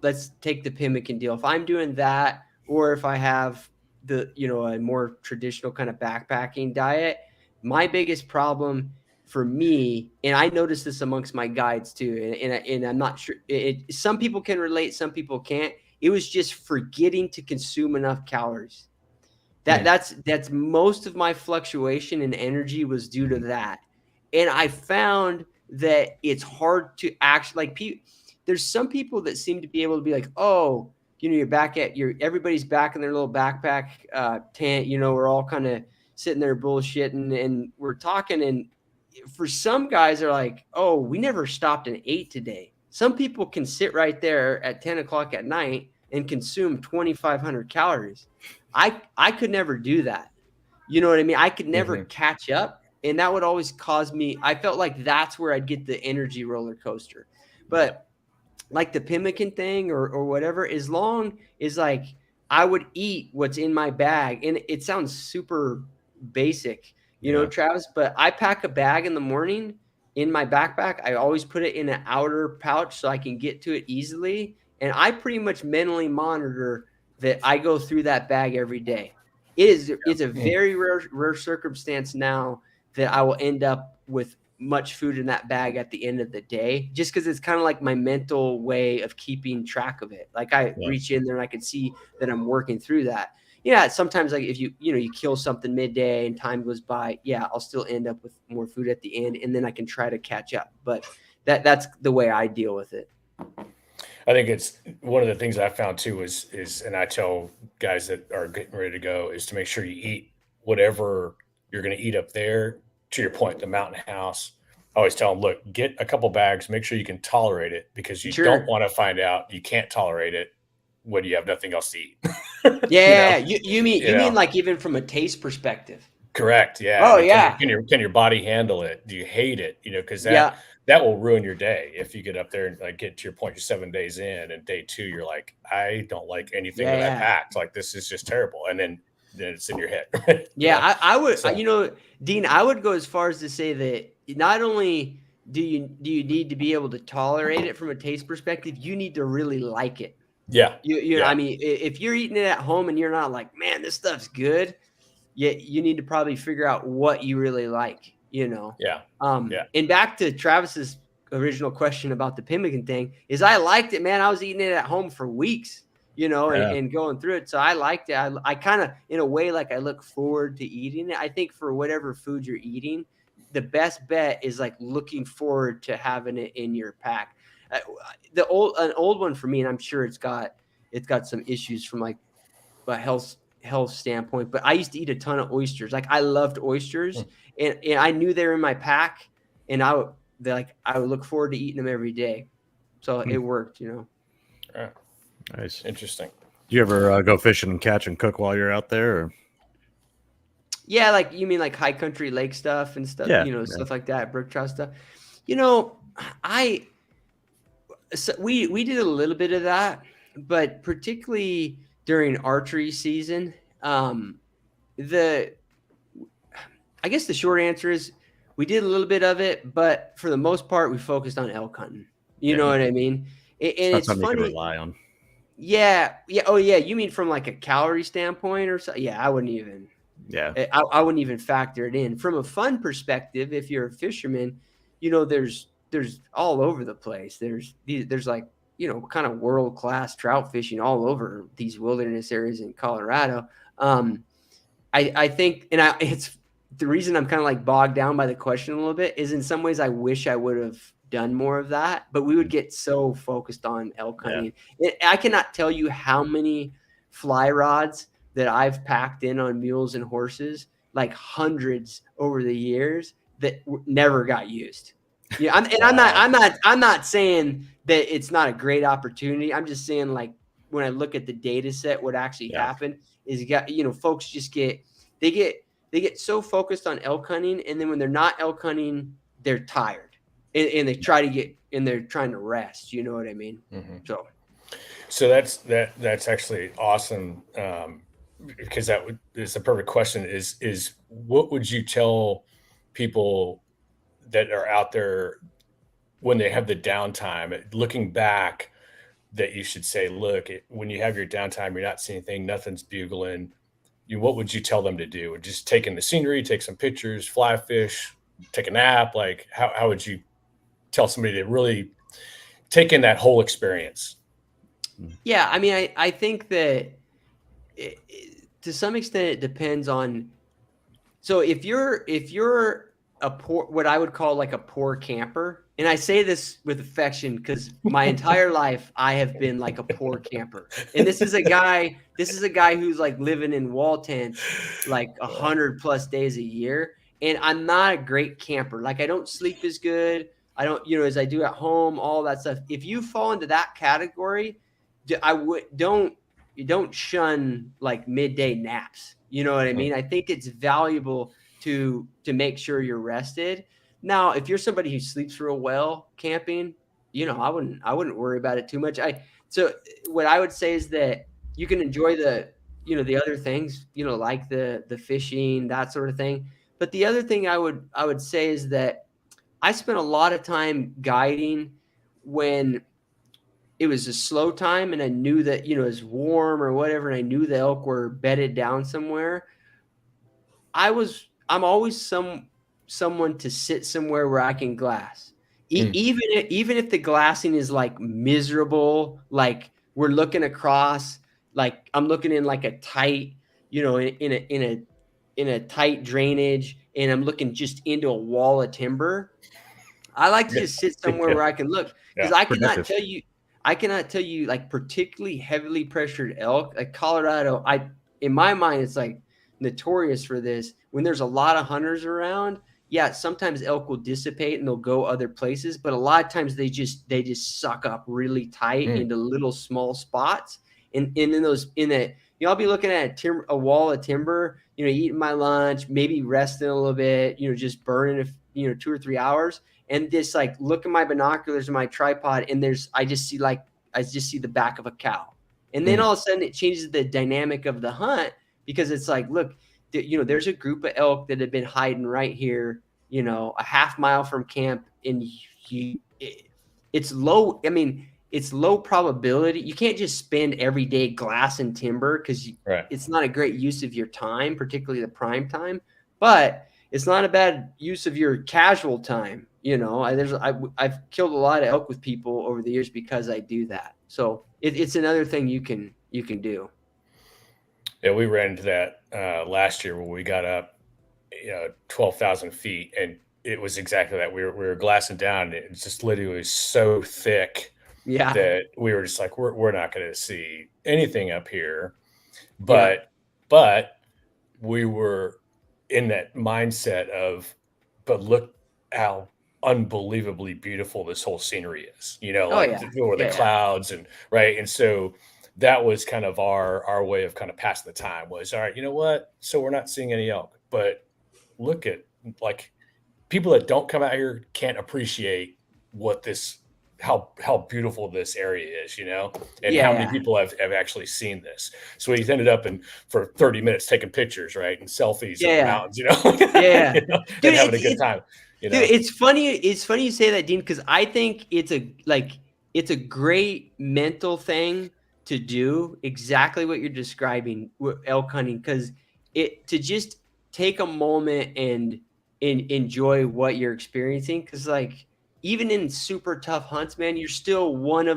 let's take the pemmican deal. If I'm doing that, or if I have a more traditional kind of backpacking diet, my biggest problem for me, and I notice this amongst my guides too, and I'm not sure some people can relate, some people can't. It was just forgetting to consume enough calories. That's most of my fluctuation in energy was due to that. And I found that it's hard to actually there's some people that seem to be able to be like, oh, you're back at everybody's back in their little backpack tent, we're all kind of sitting there bullshitting and we're talking. And for some guys are like, oh, we never stopped and ate today. Some people can sit right there at 10 o'clock at night and consume 2,500 calories. I could never do that. You know what I mean? I could never catch up. And that would always cause me, I felt like that's where I'd get the energy roller coaster. But like the pemmican thing or whatever, as long as like I would eat what's in my bag. And it sounds super basic, Travis, but I pack a bag in the morning in my backpack. I always put it in an outer pouch so I can get to it easily. And I pretty much mentally monitor that I go through that bag every day. It's a very rare circumstance now that I will end up with much food in that bag at the end of the day, just because it's kind of like my mental way of keeping track of it. Like I reach in there and I can see that I'm working through that. Yeah, sometimes like if you kill something midday and time goes by, yeah, I'll still end up with more food at the end, and then I can try to catch up. But that's the way I deal with it. I think it's one of the things I found too is, and I tell guys that are getting ready to go is to make sure you eat whatever you're going to eat up there. To your point, the mountain house. I always tell them, look, get a couple bags, make sure you can tolerate it, because you don't want to find out you can't tolerate it when you have nothing else to eat. Yeah, you mean like even from a taste perspective? Correct. Yeah. Oh, I mean, yeah. Can your body handle it? Do you hate it? Because that will ruin your day if you get up there and like get to your point. You're 7 days in, and day 2, you're like, I don't like anything that I packed. Like, this is just terrible. And then it's in your head. Yeah, I would. Dean, I would go as far as to say that not only do you need to be able to tolerate it from a taste perspective, you need to really like it. Yeah. I mean, if you're eating it at home and you're not like, man, this stuff's good, you need to probably figure out what you really like, Yeah. And back to Travis's original question about the pemmican thing is I liked it, man. I was eating it at home for weeks, and going through it. So I liked it. I kind of, in a way, like I look forward to eating it. I think for whatever food you're eating, the best bet is like looking forward to having it in your pack. An old one for me, and I'm sure it's got some issues from like a health standpoint, but I used to eat a ton of oysters. Like I loved oysters, and I knew they were in my pack, and I would look forward to eating them every day. So it worked, Yeah. Nice. Interesting. Do you ever go fishing and catch and cook while you're out there? Or? Yeah, like you mean like high country lake stuff and stuff, stuff like that, brook trout stuff. We did a little bit of that, but particularly during archery season, I guess the short answer is we did a little bit of it, but for the most part, we focused on elk hunting. You know what I mean? And it's funny. You can rely on. Yeah. Oh, yeah. You mean from like a calorie standpoint or something? Yeah, I wouldn't even. Yeah. I wouldn't even factor it in. From a fun perspective, if you're a fisherman, there's all over the place. There's like, kind of world-class trout fishing all over these wilderness areas in Colorado. I think, and it's the reason I'm kind of like bogged down by the question a little bit is in some ways I wish I would have done more of that, but we would get so focused on elk hunting. I cannot tell you how many fly rods that I've packed in on mules and horses, like hundreds over the years that never got used. Yeah, I'm not saying that it's not a great opportunity. I'm just saying, like, when I look at the data set, what actually happened is folks just get so focused on elk hunting, and then when they're not elk hunting, they're tired and they try to get and they're trying to rest. You know what I mean? Mm-hmm. So that's actually awesome. Because that is the perfect question is what would you tell people that are out there when they have the downtime, looking back, that you should say, look, when you have your downtime, you're not seeing anything, nothing's bugling. What would you tell them to do? Just take in the scenery, take some pictures, fly fish, take a nap? Like how would you tell somebody to really take in that whole experience? Yeah. I mean, I think that to some extent it depends on, so if you're a poor, what I would call like a poor camper, and I say this with affection because my entire life I have been like a poor camper, and this is a guy who's like living in wall tents like 100+ days a year, and I'm not a great camper. Like I don't sleep as good, I don't as I do at home, all that stuff. If you fall into that category, you don't shun like midday naps. You know what I mean? I think it's valuable to make sure you're rested. Now, if you're somebody who sleeps real well camping, I wouldn't worry about it too much. So what I would say is that you can enjoy the other things, like the fishing, that sort of thing. But the other thing I would say is that I spent a lot of time guiding when it was a slow time and I knew that, it was warm or whatever, and I knew the elk were bedded down somewhere. I'm always someone to sit somewhere where I can glass. Even if the glassing is like miserable, like we're looking across, like I'm looking in like a tight, in a tight drainage, and I'm looking just into a wall of timber. I like to just sit somewhere where I can look, because Yeah, I cannot tell you like particularly heavily pressured elk, like Colorado. In my mind, it's like notorious for this. When there's a lot of hunters around, yeah, sometimes elk will dissipate and they'll go other places, but a lot of times they just suck up really tight into little small spots. And I'll be looking at a wall of timber, eating my lunch, maybe resting a little bit, just burning 2 or 3 hours. And this, like, look at my binoculars and my tripod, and I just see the back of a cow. And then all of a sudden it changes the dynamic of the hunt, because it's like, look, there's a group of elk that have been hiding right here, a half mile from camp, and it's low. I mean, it's low probability. You can't just spend every day glass and timber, because it's not a great use of your time, particularly the prime time, but it's not a bad use of your casual time. I've killed a lot of elk with people over the years because I do that. So it's another thing you can do. Yeah, we ran into that last year when we got up 12,000 feet, and it was exactly that. We were glassing down, and it just literally was so thick that we were just like, we're not going to see anything up here. But we were in that mindset of, but look how unbelievably beautiful this whole scenery is, the clouds and right. And so that was kind of our way of kind of passing the time was, all right, you know what? So we're not seeing any elk, but look at, like, people that don't come out here can't appreciate how beautiful this area is, and how many people have actually seen this. So we ended up for 30 minutes taking pictures, right, and selfies of the mountains, Dude, and having a good time. Dude, it's funny you say that, Dean, because I think it's a great mental thing to do, exactly what you're describing with elk hunting, because to just take a moment and enjoy what you're experiencing, because like, even in super tough hunts, man, you're still one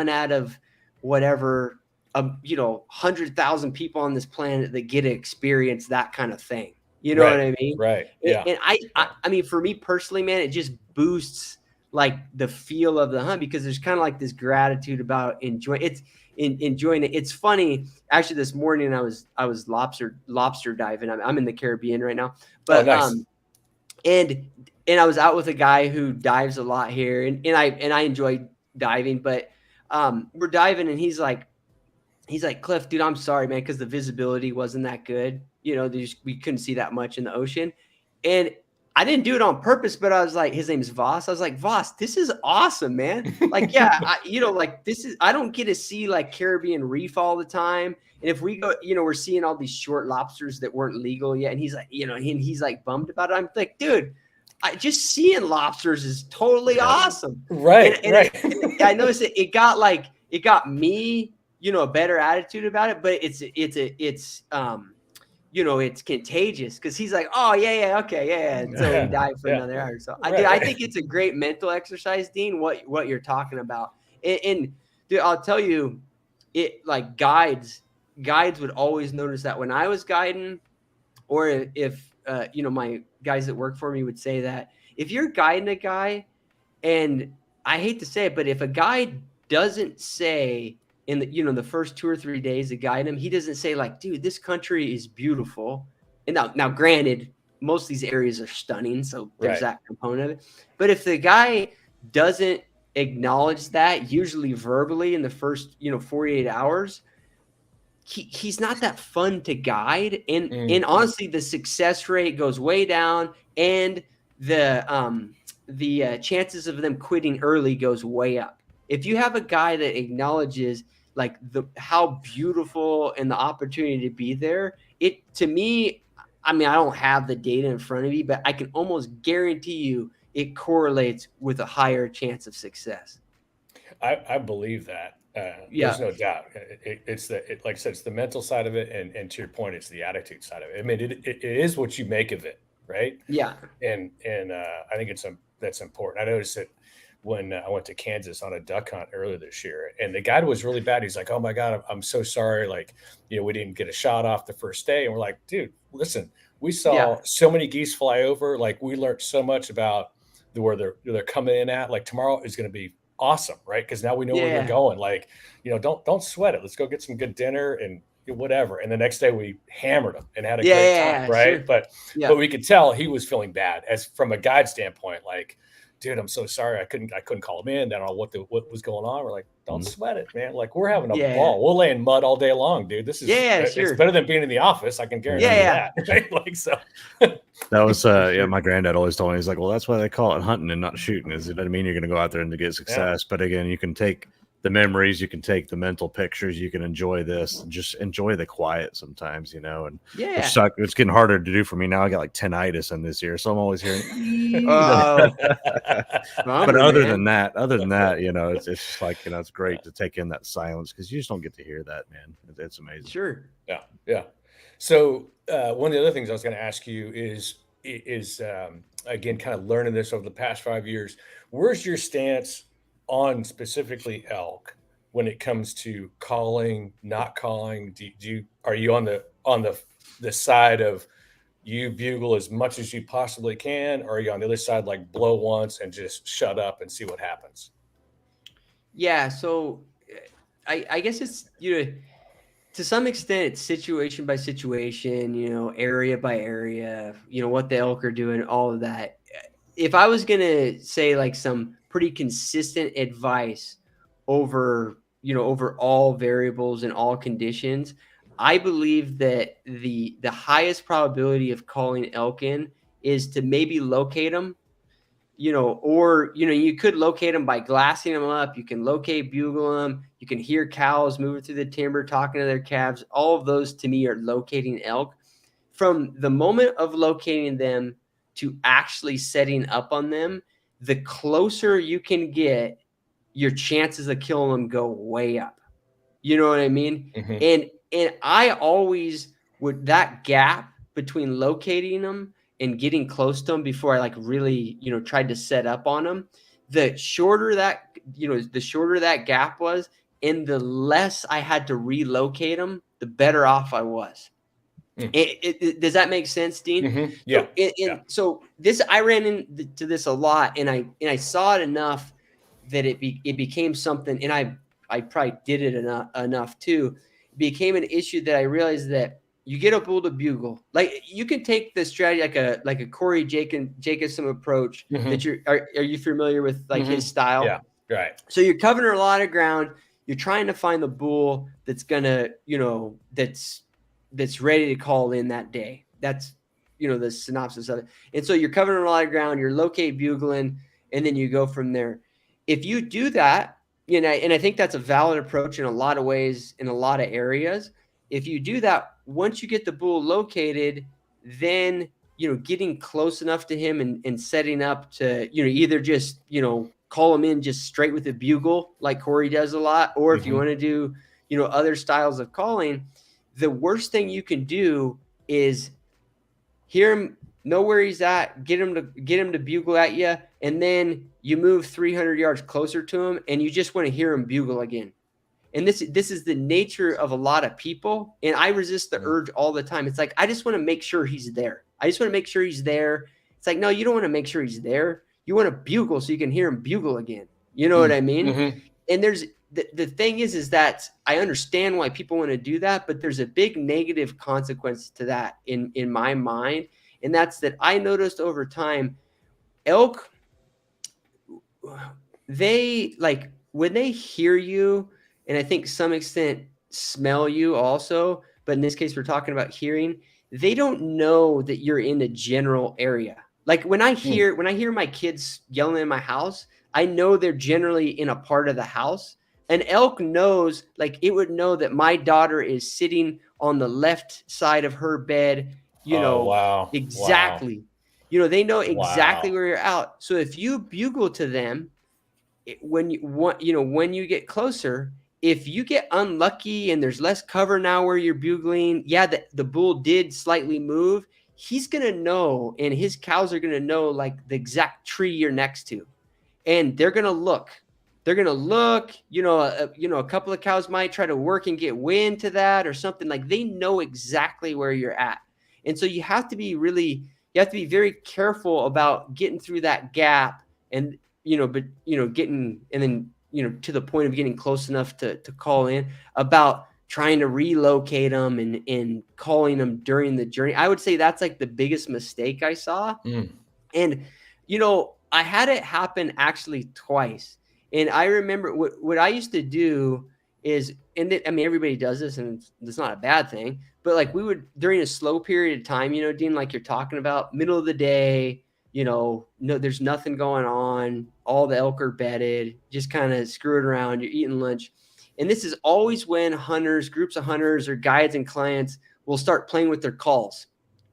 out of whatever, 100,000 people on this planet that get to experience that kind of thing. You know what I mean? Right. Yeah. And I mean, for me personally, man, it just boosts like the feel of the hunt, because there's kind of like this gratitude about enjoying it. It's funny. Actually, this morning I was lobster diving. I'm in the Caribbean right now, but nice. And I was out with a guy who dives a lot here, and I enjoy diving, but we're diving, and he's like, Cliff, dude, I'm sorry, man, because the visibility wasn't that good. We couldn't see that much in the ocean, and I didn't do it on purpose, but I was like, his name's Voss. I was like, Voss, this is awesome, man. Like, yeah, I don't get to see like Caribbean reef all the time. And if we go, we're seeing all these short lobsters that weren't legal yet. And he's like, and he's like bummed about it. I'm like, dude, just seeing lobsters is totally awesome. Right. And I noticed it got me, a better attitude about it, but it's contagious, because he's like, oh yeah, okay, yeah. And so he died for another hour. So I think it's a great mental exercise, Dean, what you're talking about. And dude, I'll tell you, it like guides would always notice that when I was guiding, or if my guys that work for me would say that if you're guiding a guy, and I hate to say it, but if a guy doesn't say in the first 2 or 3 days to guide him, he doesn't say like, dude, this country is beautiful. And now granted, most of these areas are stunning, so there's that component of it. But if the guy doesn't acknowledge that, usually verbally in the first 48 hours, he's not that fun to guide. And honestly, the success rate goes way down, and the chances of them quitting early goes way up. If you have a guy that acknowledges like how beautiful and the opportunity to be there, to me, I mean, I don't have the data in front of me, but I can almost guarantee you, it correlates with a higher chance of success. I believe that. There's no doubt. It's like I said, it's the mental side of it, and to your point, it's the attitude side of it. I mean, it is what you make of it, right? Yeah. And I think that's important. I noticed it when I went to Kansas on a duck hunt earlier this year, and the guide was really bad. He's like, "Oh my God, I'm so sorry. Like, we didn't get a shot off the first day." And we're like, "Dude, listen, we saw so many geese fly over. Like, we learned so much about where they're coming in at. Like, tomorrow is going to be awesome, right? Because now we know where they're going. Like, don't sweat it. Let's go get some good dinner and whatever." And the next day we hammered them and had a great time, right? Sure. But we could tell he was feeling bad, as from a guide standpoint. Like, dude, I'm so sorry. I couldn't call him in. I don't know what was going on. We're like, don't sweat it, man. Like, we're having a ball. We'll lay in mud all day long, dude. This is it's better than being in the office. I can guarantee that. Right? Like, so that was my granddad always told me, he's like, well, that's why they call it hunting and not shooting. It doesn't mean you're going to go out there and to get success. But again, you can take the memories, you can take the mental pictures, you can enjoy this, just enjoy the quiet sometimes, and it's getting harder to do for me now. I got like tinnitus in this ear, so I'm always hearing but other than that, it's just like, it's great to take in that silence, because you just don't get to hear that, man. It's amazing. Sure. Yeah. So one of the other things I was going to ask you is again, kind of learning this over the past 5 years, where's your stance on specifically elk when it comes to calling, not calling? Are you on the side of you bugle as much as you possibly can, or are you on the other side, like blow once and just shut up and see what happens? Yeah, so I guess it's to some extent it's situation by situation, area by area, what the elk are doing, all of that. If I was gonna say like some pretty consistent advice over all variables and all conditions, I believe that the highest probability of calling elk in is to maybe locate them, or you could locate them by glassing them up. You can locate, bugle them. You can hear cows moving through the timber, talking to their calves. All of those to me are locating elk. From the moment of locating them to actually setting up on them, the closer you can get, your chances of killing them go way up. You know what I mean? Mm-hmm. And I always would, that gap between locating them and getting close to them before I like really, tried to set up on them, the shorter that gap was, and the less I had to relocate them, the better off I was. Does that make sense, Dean? Mm-hmm. Yeah. So this, I ran into this a lot, and I saw it enough that it became something, and I probably did it enough too. It became an issue that I realized that you get a bull to bugle. Like, you can take the strategy like a Corey Jacobson approach. That are you familiar with, like, his style? Yeah, right. So you're covering a lot of ground. You're trying to find the bull that's gonna, that's ready to call in that day. That's, the synopsis of it. And so you're covering a lot of ground, you're locate bugling, and then you go from there. If you do that, and I think that's a valid approach in a lot of ways, in a lot of areas. If you do that, once you get the bull located, then, getting close enough to him and setting up to, either just, call him in just straight with a bugle like Corey does a lot, or if you want to do, other styles of calling, the worst thing you can do is hear him, know where he's at, get him to bugle at you, and then you move 300 yards closer to him, and you just want to hear him bugle again. And this is the nature of a lot of people, and I resist the urge all the time. It's like, I just want to make sure he's there. It's like, no, you don't want to make sure he's there. You want to bugle so you can hear him bugle again. You know what I mean? Mm-hmm. And there's the thing is that I understand why people want to do that, but there's a big negative consequence to that in my mind. And that's that I noticed over time, elk, they, like, when they hear you, and I think some extent smell you also, but in this case, we're talking about hearing, they don't know that you're in a general area. Like, when I hear my kids yelling in my house, I know they're generally in a part of the house. An elk knows, like, it would know that my daughter is sitting on the left side of her bed, Wow. exactly. They know exactly Wow. where you're out. So if you bugle to them when you get closer, if you get unlucky and there's less cover now where you're bugling, the bull did slightly move. He's going to know, and his cows are going to know like the exact tree you're next to. And they're going to look. They're going to look, a couple of cows might try to work and get wind to that or something. Like they know exactly where you're at. And so you have to be very careful about getting through that gap and, getting, and then, to the point of getting close enough to call in, about trying to relocate them and calling them during the journey. I would say that's like the biggest mistake I saw. And, I had it happen actually twice. And I remember what I used to do is, everybody does this and it's not a bad thing, but like we would, during a slow period of time, Dean, like you're talking about, middle of the day, no, there's nothing going on. All the elk are bedded, just kind of screwing around. You're eating lunch. And this is always when groups of hunters or guides and clients will start playing with their calls.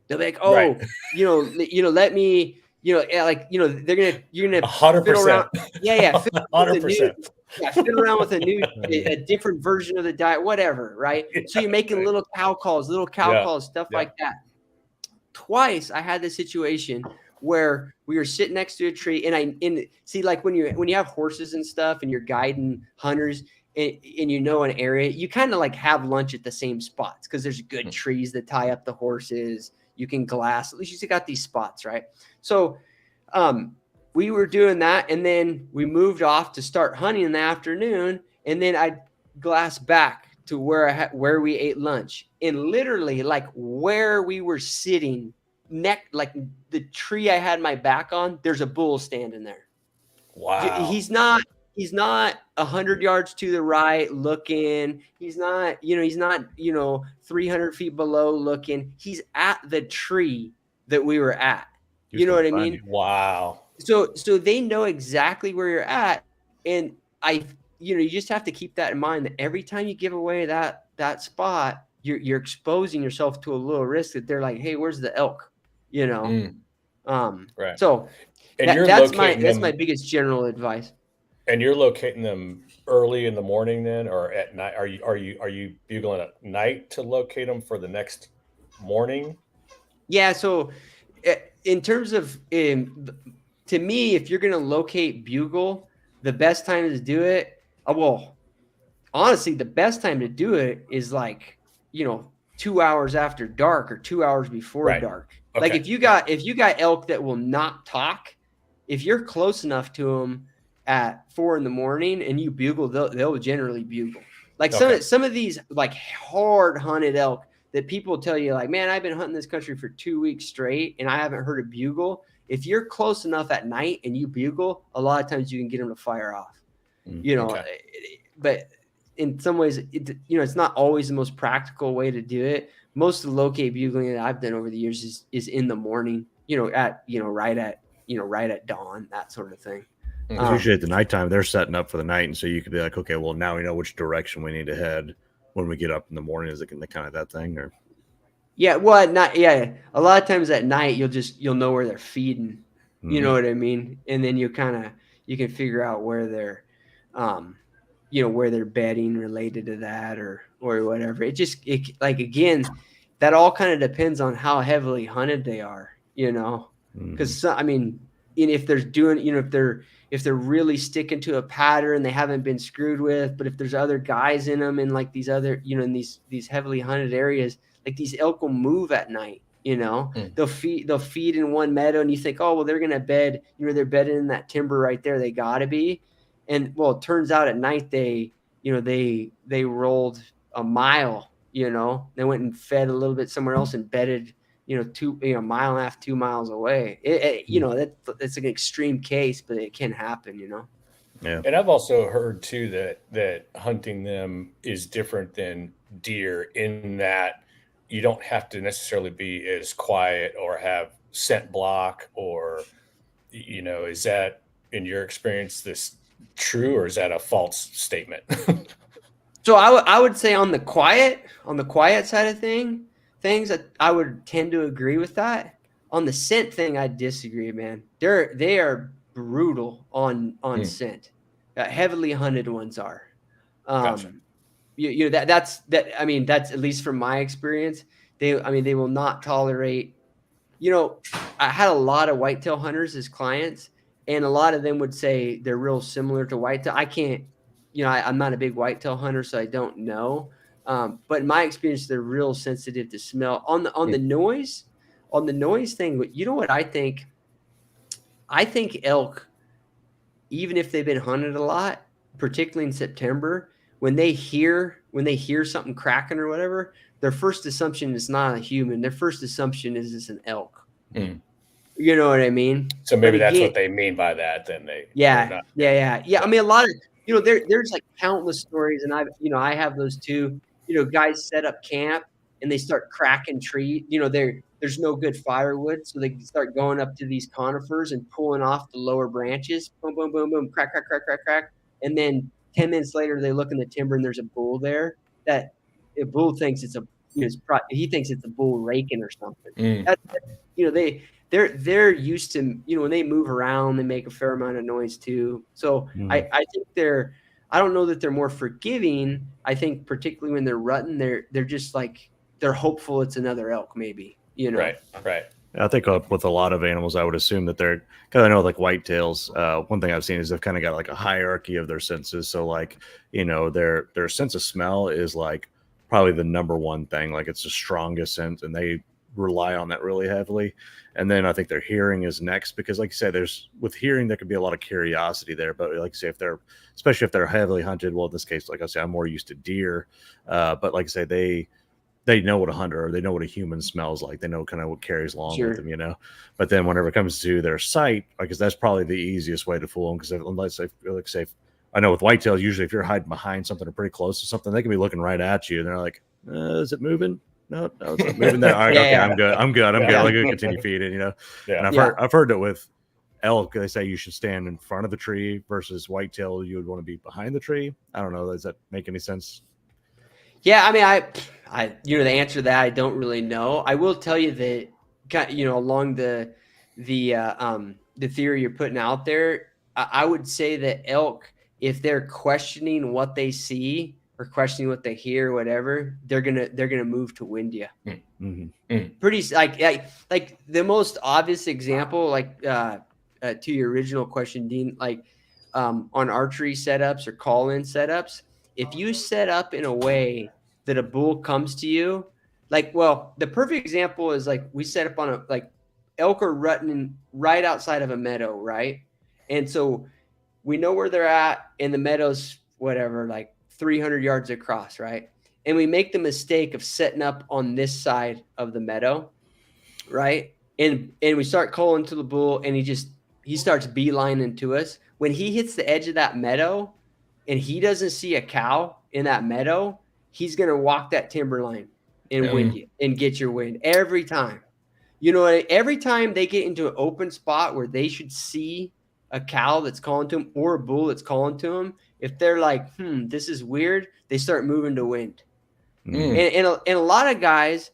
They'll be like, oh, Right. let me, you're gonna 100%. fiddle around. Yeah. 100%. Fiddle around with a different version of the diet, whatever. Right. So you're making little cow calls, stuff like that. Twice I had this situation where we were sitting next to a tree and see, like when you have horses and stuff and you're guiding hunters and an area, you kind of like have lunch at the same spots because there's good trees that tie up the horses. You can glass, at least you got these spots, right? So we were doing that, and then we moved off to start hunting in the afternoon, and then I glassed back to where we ate lunch, and literally like where we were sitting, like the tree I had my back on, there's a bull standing there. Wow. He's not 100 yards to the right looking. He's not 300 feet below looking. He's at the tree that we were at. You know what I mean? Wow. So they know exactly where you're at. And you just have to keep that in mind, that every time you give away that spot, you're exposing yourself to a little risk that they're like, hey, where's the elk? Right. So and that's my biggest general advice. And you're locating them early in the morning then, or at night? Are you bugling at night to locate them for the next morning? Yeah. So in terms of, to me, if you're going to locate bugle, the best time to do it, honestly, the best time to do it is like, 2 hours after dark or 2 hours before dark. Okay. Like if you got elk that will not talk, if you're close enough to them at 4 a.m. and you bugle, they'll generally bugle. Like some of these like hard hunted elk that people tell you like, man, I've been hunting this country for 2 weeks straight and I haven't heard a bugle. If you're close enough at night and you bugle, a lot of times you can get them to fire off. But in some ways, it's not always the most practical way to do it. Most of the locate bugling that I've done over the years is in the morning, right at dawn, that sort of thing. Usually at the nighttime, they're setting up for the night. And so you could be like, okay, well, now we know which direction we need to head when we get up in the morning. Is it kind of that thing? Or yeah, well, at night, yeah. A lot of times at night, you'll know where they're feeding. You know what I mean? And then you can figure out where they're, where they're bedding related to that or whatever. Again, that all kind of depends on how heavily hunted they are, because if they're doing, if they're really sticking to a pattern they haven't been screwed with, but if there's other guys in them in like these other, in these heavily hunted areas, like these elk will move at night, they'll feed in one meadow and you think, oh, well, they're going to bed, they're bedded in that timber right there. They gotta be. And well, it turns out at night, they rolled a mile, they went and fed a little bit somewhere else and bedded, a mile and a half, 2 miles away. That's an extreme case, but it can happen, Yeah. And I've also heard too that hunting them is different than deer in that you don't have to necessarily be as quiet or have scent block or, is that in your experience this true or is that a false statement? So I would say on the quiet side of things, I would tend to agree with that. On the scent thing, I disagree, man. They are brutal on scent. Heavily hunted ones are. Gotcha. You know that's I mean, that's at least from my experience. They will not tolerate. You know, I had a lot of whitetail hunters as clients, and a lot of them would say they're real similar to whitetail. I can't, I'm not a big whitetail hunter, so I don't know. But in my experience, they're real sensitive to smell. On the noise thing. But you know what I think? I think elk, even if they've been hunted a lot, particularly in September, when they hear something cracking or whatever, their first assumption is not a human. Their first assumption is it's an elk. You know what I mean? So maybe that's what they mean by that. Then yeah. I mean, a lot of, there's like countless stories, and I have those too. Guys set up camp and they start cracking trees. There's no good firewood, so they start going up to these conifers and pulling off the lower branches. Boom, boom, boom, boom, crack, crack, crack, crack, crack. And then 10 minutes later, they look in the timber and there's a bull there. That a bull thinks it's he thinks it's a bull raking or something. They're used to, when they move around, they make a fair amount of noise too. So I think I don't know that they're more forgiving. I think particularly when they're rutting, they're just like, they're hopeful it's another elk, maybe, Right. I think with a lot of animals, I would assume that they're, because I know like whitetails, one thing I've seen is they've kind of got like a hierarchy of their senses. So like, their sense of smell is like probably the number one thing. Like it's the strongest sense, and they rely on that really heavily. And then I think their hearing is next, because like you say, with hearing, there could be a lot of curiosity there. But like you say, especially if they're heavily hunted, well, in this case, like I say, I'm more used to deer. But like I say, they know what a hunter, or they know what a human smells like. They know kind of what carries along with them, But then whenever it comes to their sight, because that's probably the easiest way to fool them. Because unless I know with whitetails, usually if you're hiding behind something or pretty close to something, they can be looking right at you, and they're like, "Is it moving? No, it's not moving there. All right, okay, I'm good. I'm good. Like, we continue feeding, And I've heard that with elk, they say you should stand in front of the tree, versus whitetail, you would want to be behind the tree. I don't know. Does that make any sense? Yeah, I mean, I the answer to that, I don't really know. I will tell you that, along the theory you're putting out there, I would say that elk, if they're questioning what they see or questioning what they hear, or whatever, they're gonna move to wind you. Pretty like the most obvious example, like to your original question, Dean, like on archery setups or call-in setups. If you set up in a way that a bull comes to you, the perfect example is like we set up on elk are rutting right outside of a meadow, right? And so we know where they're at, and the meadow's whatever, like 300 yards across, right? And we make the mistake of setting up on this side of the meadow, right? And we start calling to the bull, and he starts beelining to us. When he hits the edge of that meadow, and he doesn't see a cow in that meadow, he's going to walk that timber line and wind you and get your wind every time. Every time they get into an open spot where they should see a cow that's calling to them or a bull that's calling to them, if they're like, this is weird, they start moving to wind. And a lot of guys'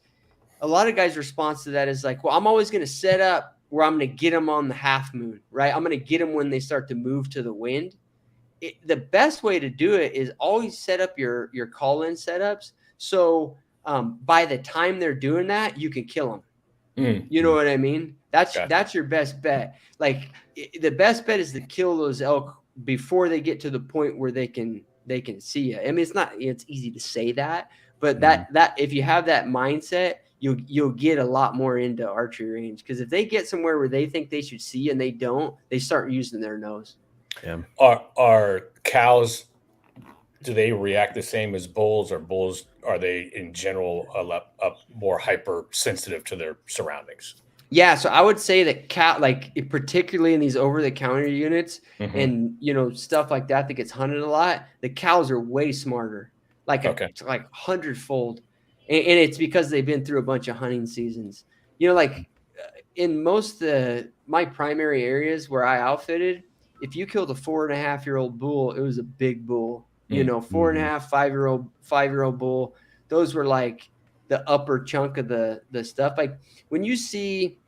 response to that is like, well, I'm always going to set up where I'm going to get them on the half moon, right? I'm going to get them when they start to move to the wind. The best way to do it is always set up your call-in setups. So by the time they're doing that, you can kill them. You know what I mean? That's your best bet. Like the best bet is to kill those elk before they get to the point where they can see you. I mean, it's easy to say that, but that if you have that mindset, you'll get a lot more into archery range. Because if they get somewhere where they think they should see and they don't, they start using their nose. Yeah. Are cows, do they react the same as bulls, or bulls, are they in general more hypersensitive to their surroundings? Yeah, so I would say that particularly in these over-the-counter units and stuff like that gets hunted a lot, the cows are way smarter, like 100-fold, and it's because they've been through a bunch of hunting seasons. In most of my primary areas where I outfitted, if you killed a 4.5-year-old bull, it was a big bull. 4.5, 5-year-old bull. Those were like the upper chunk of the stuff. Like when you see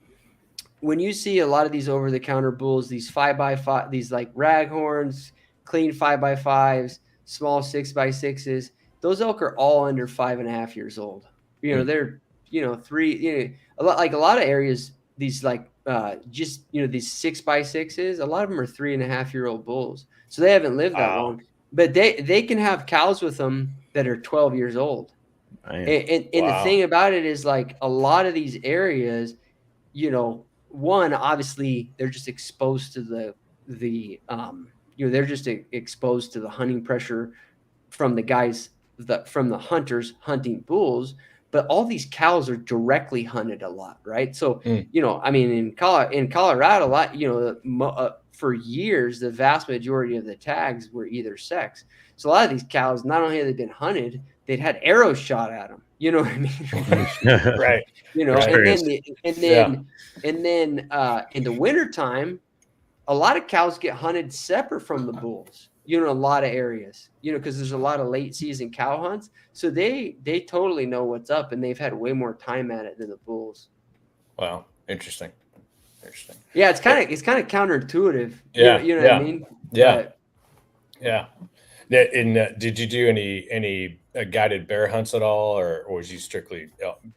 when you see a lot of these over-the-counter bulls, these 5x5, these like raghorns, clean 5x5s, small 6x6s, those elk are all under 5.5 years old. They're three. A lot of areas. These like just these 6x6s. A lot of them are 3.5-year-old bulls, so they haven't lived that Wow. long. But they can have cows with them that are 12 years old. Man. And the thing about it is, like, a lot of these areas, one, obviously they're just exposed to they're just exposed to the hunting pressure from the guys from the hunters hunting bulls, but all these cows are directly hunted a lot, right? So, I mean, in Colorado, a lot, for years, the vast majority of the tags were either sex. So a lot of these cows, not only have they been hunted, they'd had arrows shot at them. You know what I mean? Right. And then in the wintertime, a lot of cows get hunted separate from the bulls, in a lot of areas, because there's a lot of late season cow hunts. So they totally know what's up, and they've had way more time at it than the bulls. Wow. Interesting. Yeah. It's kind of counterintuitive. Yeah. You know what I mean? Yeah. But, yeah. And did you do any guided bear hunts at all, or was you strictly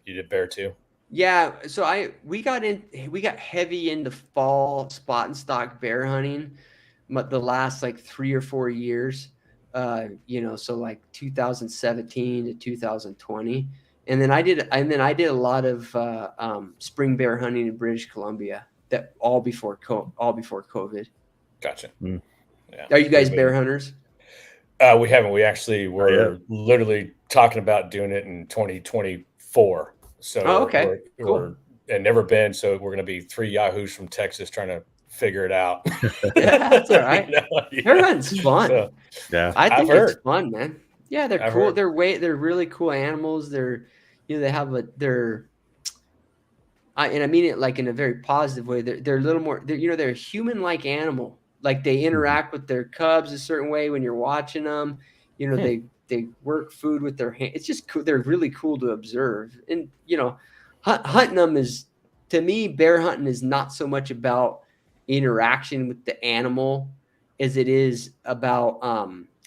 you did bear too? Yeah, so we got heavy into fall spot and stock bear hunting, the last like 3 or 4 years, so like 2017 to 2020, and then I did a lot of spring bear hunting in British Columbia, that all before COVID. Gotcha. Mm. Yeah. Are you guys bear hunters? We haven't. We actually were literally talking about doing it in 2024. So okay. Cool. And never been. So we're going to be 3 yahoos from Texas trying to figure it out. Yeah, that's all right. Bear hunting's fun. So, yeah, I think it's fun, man. Yeah, they're cool. They're really cool animals. They're, they have and I mean it like in a very positive way. They're a little more. They're a human-like animal. Like, they interact with their cubs a certain way when you're watching them. They work food with their hands. It's just cool. They're really cool to observe. And hunting them is, to me, bear hunting is not so much about interaction with the animal as it is about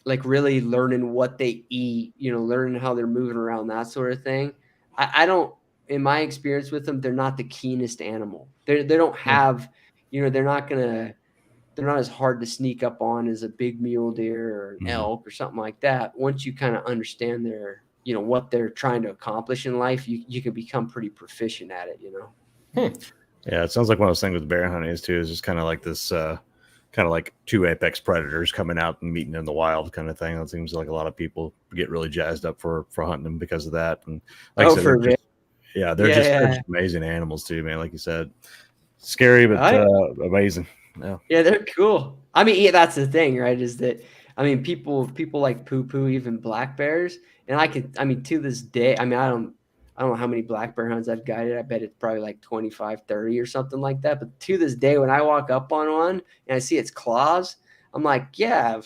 like really learning what they eat. Learning how they're moving around, that sort of thing. I don't. In my experience with them, they're not the keenest animal. They don't have. They're not as hard to sneak up on as a big mule deer or an elk or something like that. Once you kind of understand their, what they're trying to accomplish in life, you can become pretty proficient at it, Yeah, it sounds like one of those things with bear hunting is just kind of like this, kind of like 2 apex predators coming out and meeting in the wild kind of thing. It seems like a lot of people get really jazzed up for hunting them because of that. And like I said, they're just amazing animals too, man. Like you said, scary but amazing. Yeah, they're cool. I mean, that's the thing, right? Is that, I mean, people like poo even black bears, and to this day, I don't know how many black bear hunts I've guided. I bet it's probably like 25, 30 or something like that. But to this day, when I walk up on one and I see its claws, I'm like, yeah.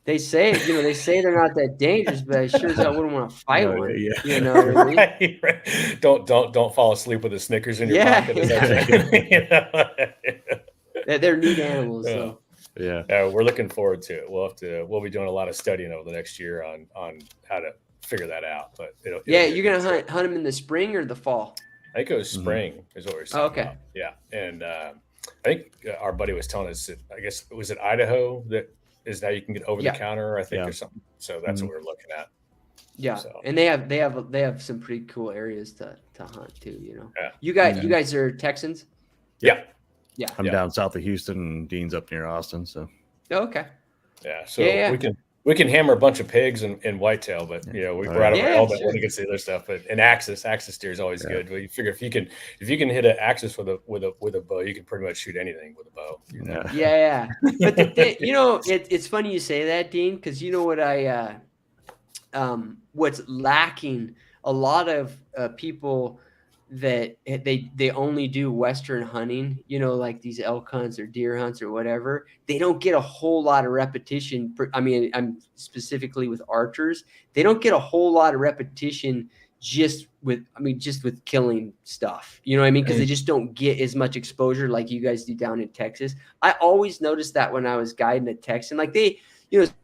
They say they're not that dangerous, but I sure as hell wouldn't want to fight one. Yeah. You know what I mean? Right. Don't fall asleep with a Snickers in your pocket. They're neat animals. So. Yeah, we're looking forward to it. We'll be doing a lot of studying over the next year on how to figure that out. But you're gonna hunt them in the spring or the fall? I think it was spring is what we're talking about. Yeah, and I think our buddy was telling us that, I guess, was it Idaho that is now you can get over the counter, I think, or something. So that's what we're looking at. Yeah, so. And they have some pretty cool areas to hunt too. Yeah. You guys are Texans. Yeah. Yeah, I'm down south of Houston, and Dean's up near Austin. So. Okay. Yeah, so we can hammer a bunch of pigs and whitetail, but we're out of our element when it gets to the other stuff. But an axis deer is always good. But you figure if you can hit an axis with a bow, you can pretty much shoot anything with a bow. Yeah. But it's funny you say that, Dean, because you know what what's lacking, a lot of people that they only do Western hunting, like these elk hunts or deer hunts or whatever, they don't get a whole lot of repetition. I mean, I'm specifically with archers. They don't get a whole lot of repetition just with killing stuff, you know what I mean? Because they just don't get as much exposure like you guys do down in Texas. I always noticed that when I was guiding a Texan, like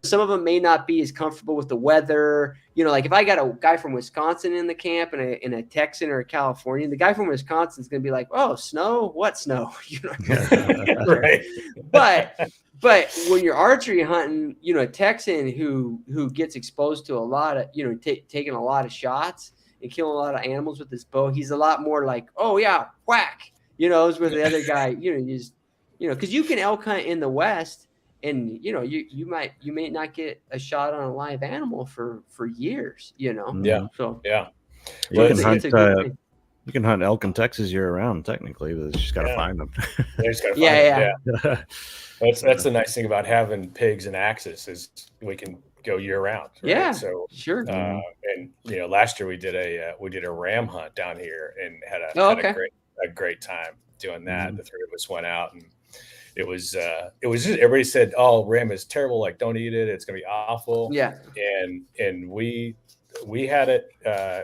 some of them may not be as comfortable with the weather. Like if I got a guy from Wisconsin in the camp and a Texan or a Californian, the guy from Wisconsin is going to be like, "Oh, snow? What snow?" Right. But when you're archery hunting, a Texan who gets exposed to a lot of, taking a lot of shots and killing a lot of animals with his bow, he's a lot more like, "Oh yeah, whack," is where the other guy, because you can elk hunt in the West. And you may not get a shot on a live animal for years, Yeah. So yeah. You Well, can hunt elk in Texas year round, technically, but you just got to find them. They just gotta find them. That's the nice thing about having pigs and axes is we can go year round. Right? Yeah. So sure. And last year we did a ram hunt down here and had a great time doing that. The three of us went out and it was just everybody said, "Oh, ram is terrible. Like, don't eat it. It's gonna be awful." Yeah. And we had it.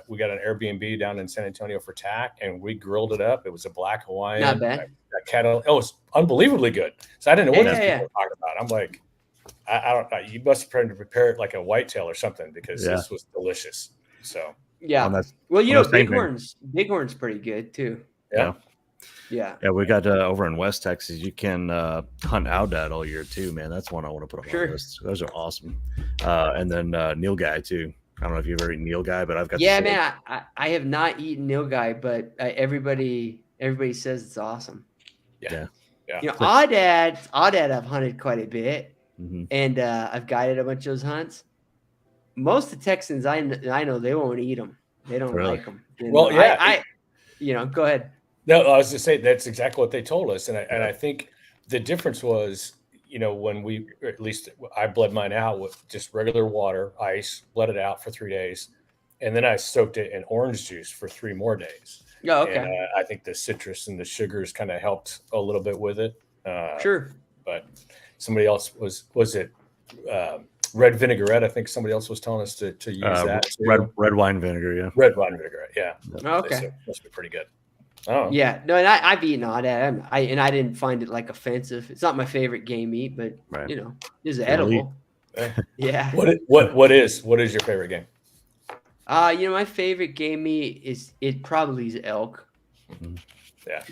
We got an Airbnb down in San Antonio for tack, and we grilled it up. It was a black Hawaiian. Not bad. Cattle. It was unbelievably good. So I didn't know what these people were talking about. I'm like, I don't know. You must have tried to prepare it like a whitetail or something because this was delicious. So yeah. Bighorn's pretty good too. Yeah. Yeah. Yeah, we got over in West Texas. You can hunt Outdad all year too, man. That's one I want to put on my list. Those are awesome. And then Nilgai too. I don't know if you've ever eaten Nilgai, but I've got. Yeah, man. I have not eaten Nilgai, but everybody says it's awesome. Yeah. Outdad I've hunted quite a bit, and I've guided a bunch of those hunts. Most of the Texans I know they won't eat them. They don't like them. Well, yeah. Go ahead. No, I was just saying that's exactly what they told us, and I think the difference was, when at least I bled mine out with just regular water, ice, bled it out for 3 days, and then I soaked it in orange juice for 3 more days. Oh, okay. And, I think the citrus and the sugars kind of helped a little bit with it. Sure. But somebody else was it red vinaigrette? I think somebody else was telling us to use that. Red wine vinegar, yeah. Red wine vinaigrette, yeah. Oh, okay. It must be pretty good. Oh yeah, no, and I've eaten Outdad. I didn't find it like offensive. It's not my favorite game meat, but it's edible. Yeah. What is your favorite game? My favorite game meat is elk. Yeah.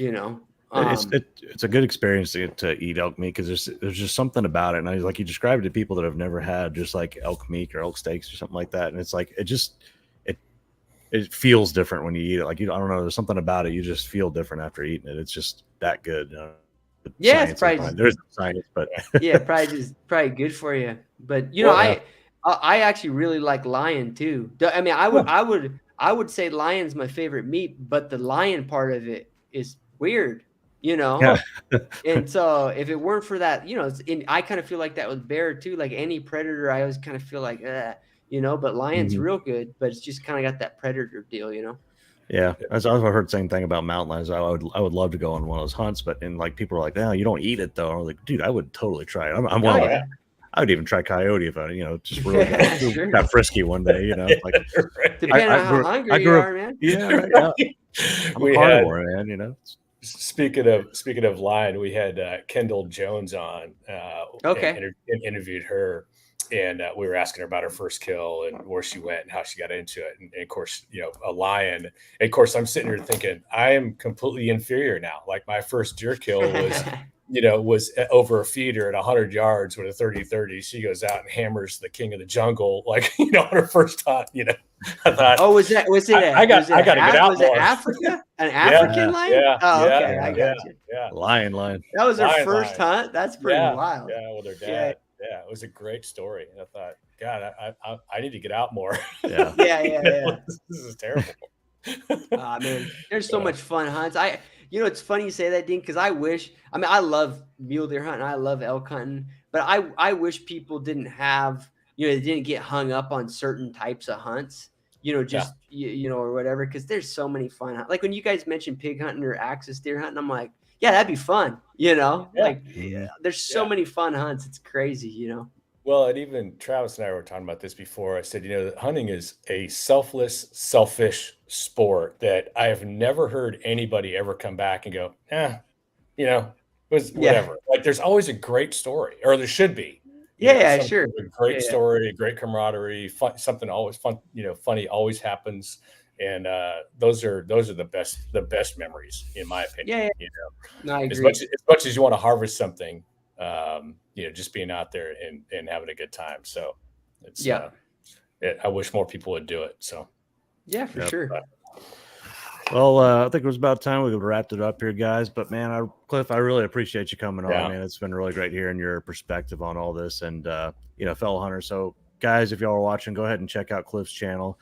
It's a good experience to eat elk meat because there's just something about it, and like you described it to people that have never had just like elk meat or elk steaks or something like that, and it's like it feels different when you eat it. Like I don't know, there's something about it. You just feel different after eating it. It's just that good. Yeah, it's probably there's no science, but yeah, probably good for you. But I actually really like lion too. I mean, I would say lion's my favorite meat, but the lion part of it is weird, Yeah. And so if it weren't for that, I kind of feel like that with bear too. Like any predator, I always kind of feel like, but lion's real good, but it's just kind of got that predator deal, Yeah, I've heard the same thing about mountain lions. I would love to go on one of those hunts, but like people are like, "No, you don't eat it though." I'm like, dude, I would totally try it. I'm one of them. I would even try coyote if I, just really got frisky one day, like depending on how hungry you are, man. Yeah, right. Yeah. I'm a carnivore, man. Speaking of lion, we had Kendall Jones on. And interviewed her. And we were asking her about her first kill and where she went and how she got into it. And of course, a lion. And of course, I'm sitting here thinking I am completely inferior now. Like my first deer kill was, was over a feeder at 100 yards with a 30-30. She goes out and hammers the king of the jungle, like, on her first hunt, I thought, was it? I got to get out was more. It Africa? An African lion? Yeah. Oh, okay. I got you. Yeah. Lion. That was her first hunt? That's pretty wild. Yeah, with her dad. Yeah, it was a great story. And I thought, God, I need to get out more. Yeah. This is terrible. Man, there's so much fun hunts. It's funny you say that, Dean, because I love mule deer hunting. I love elk hunting, but I wish people didn't have, they didn't get hung up on certain types of hunts, or whatever, because there's so many fun hunts. Like when you guys mentioned pig hunting or axis deer hunting, I'm like, yeah, that'd be fun, there's so many fun hunts. It's crazy, Well, and even Travis and I were talking about this before. I said, hunting is a selfish sport that I have never heard anybody ever come back and go, it was Yeah. whatever. Like there's always a great story, or there should be. Yeah, Some sure. sort of a great Yeah. story, great camaraderie, something always fun, funny always happens. And those are the best memories, in my opinion. Yeah. No, I As agree. much as you want to harvest something, just being out there and having a good time. So it's I wish more people would do it. So yeah, for sure. Well, I think it was about time we wrapped it up here, guys. But man, Cliff, I really appreciate you coming on, man. It's been really great hearing your perspective on all this, and fellow hunters. So, guys, if y'all are watching, go ahead and check out Cliff's channel,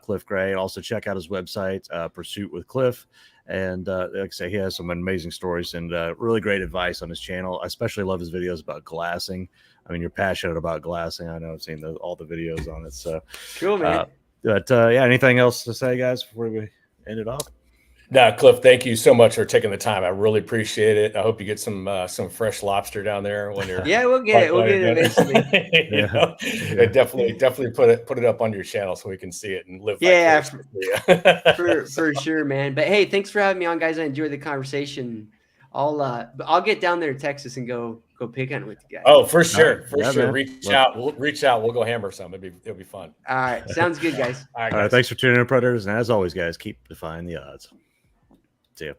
Cliff Gray. Also, check out his website, Pursuit with Cliff. And like I say, he has some amazing stories and really great advice on his channel. I especially love his videos about glassing. I mean, you're passionate about glassing. I know I've seen all the videos on it. So cool, man. Anything else to say, guys, before we end it off? No, Cliff, thank you so much for taking the time. I really appreciate it. I hope you get some fresh lobster down there when you're. Yeah, we'll get it. We'll get it eventually. Definitely put it up on your channel so we can see it and live. Yeah, for sure, man. But hey, thanks for having me on, guys. I enjoyed the conversation. I'll get down there to Texas and go pick hunting with you guys. Oh, for sure, man. Reach out. We'll reach out. We'll go hammer some. It'll be fun. All right, sounds good, guys. All right, thanks for tuning in, Predators. And as always, guys, keep defying the odds. See ya.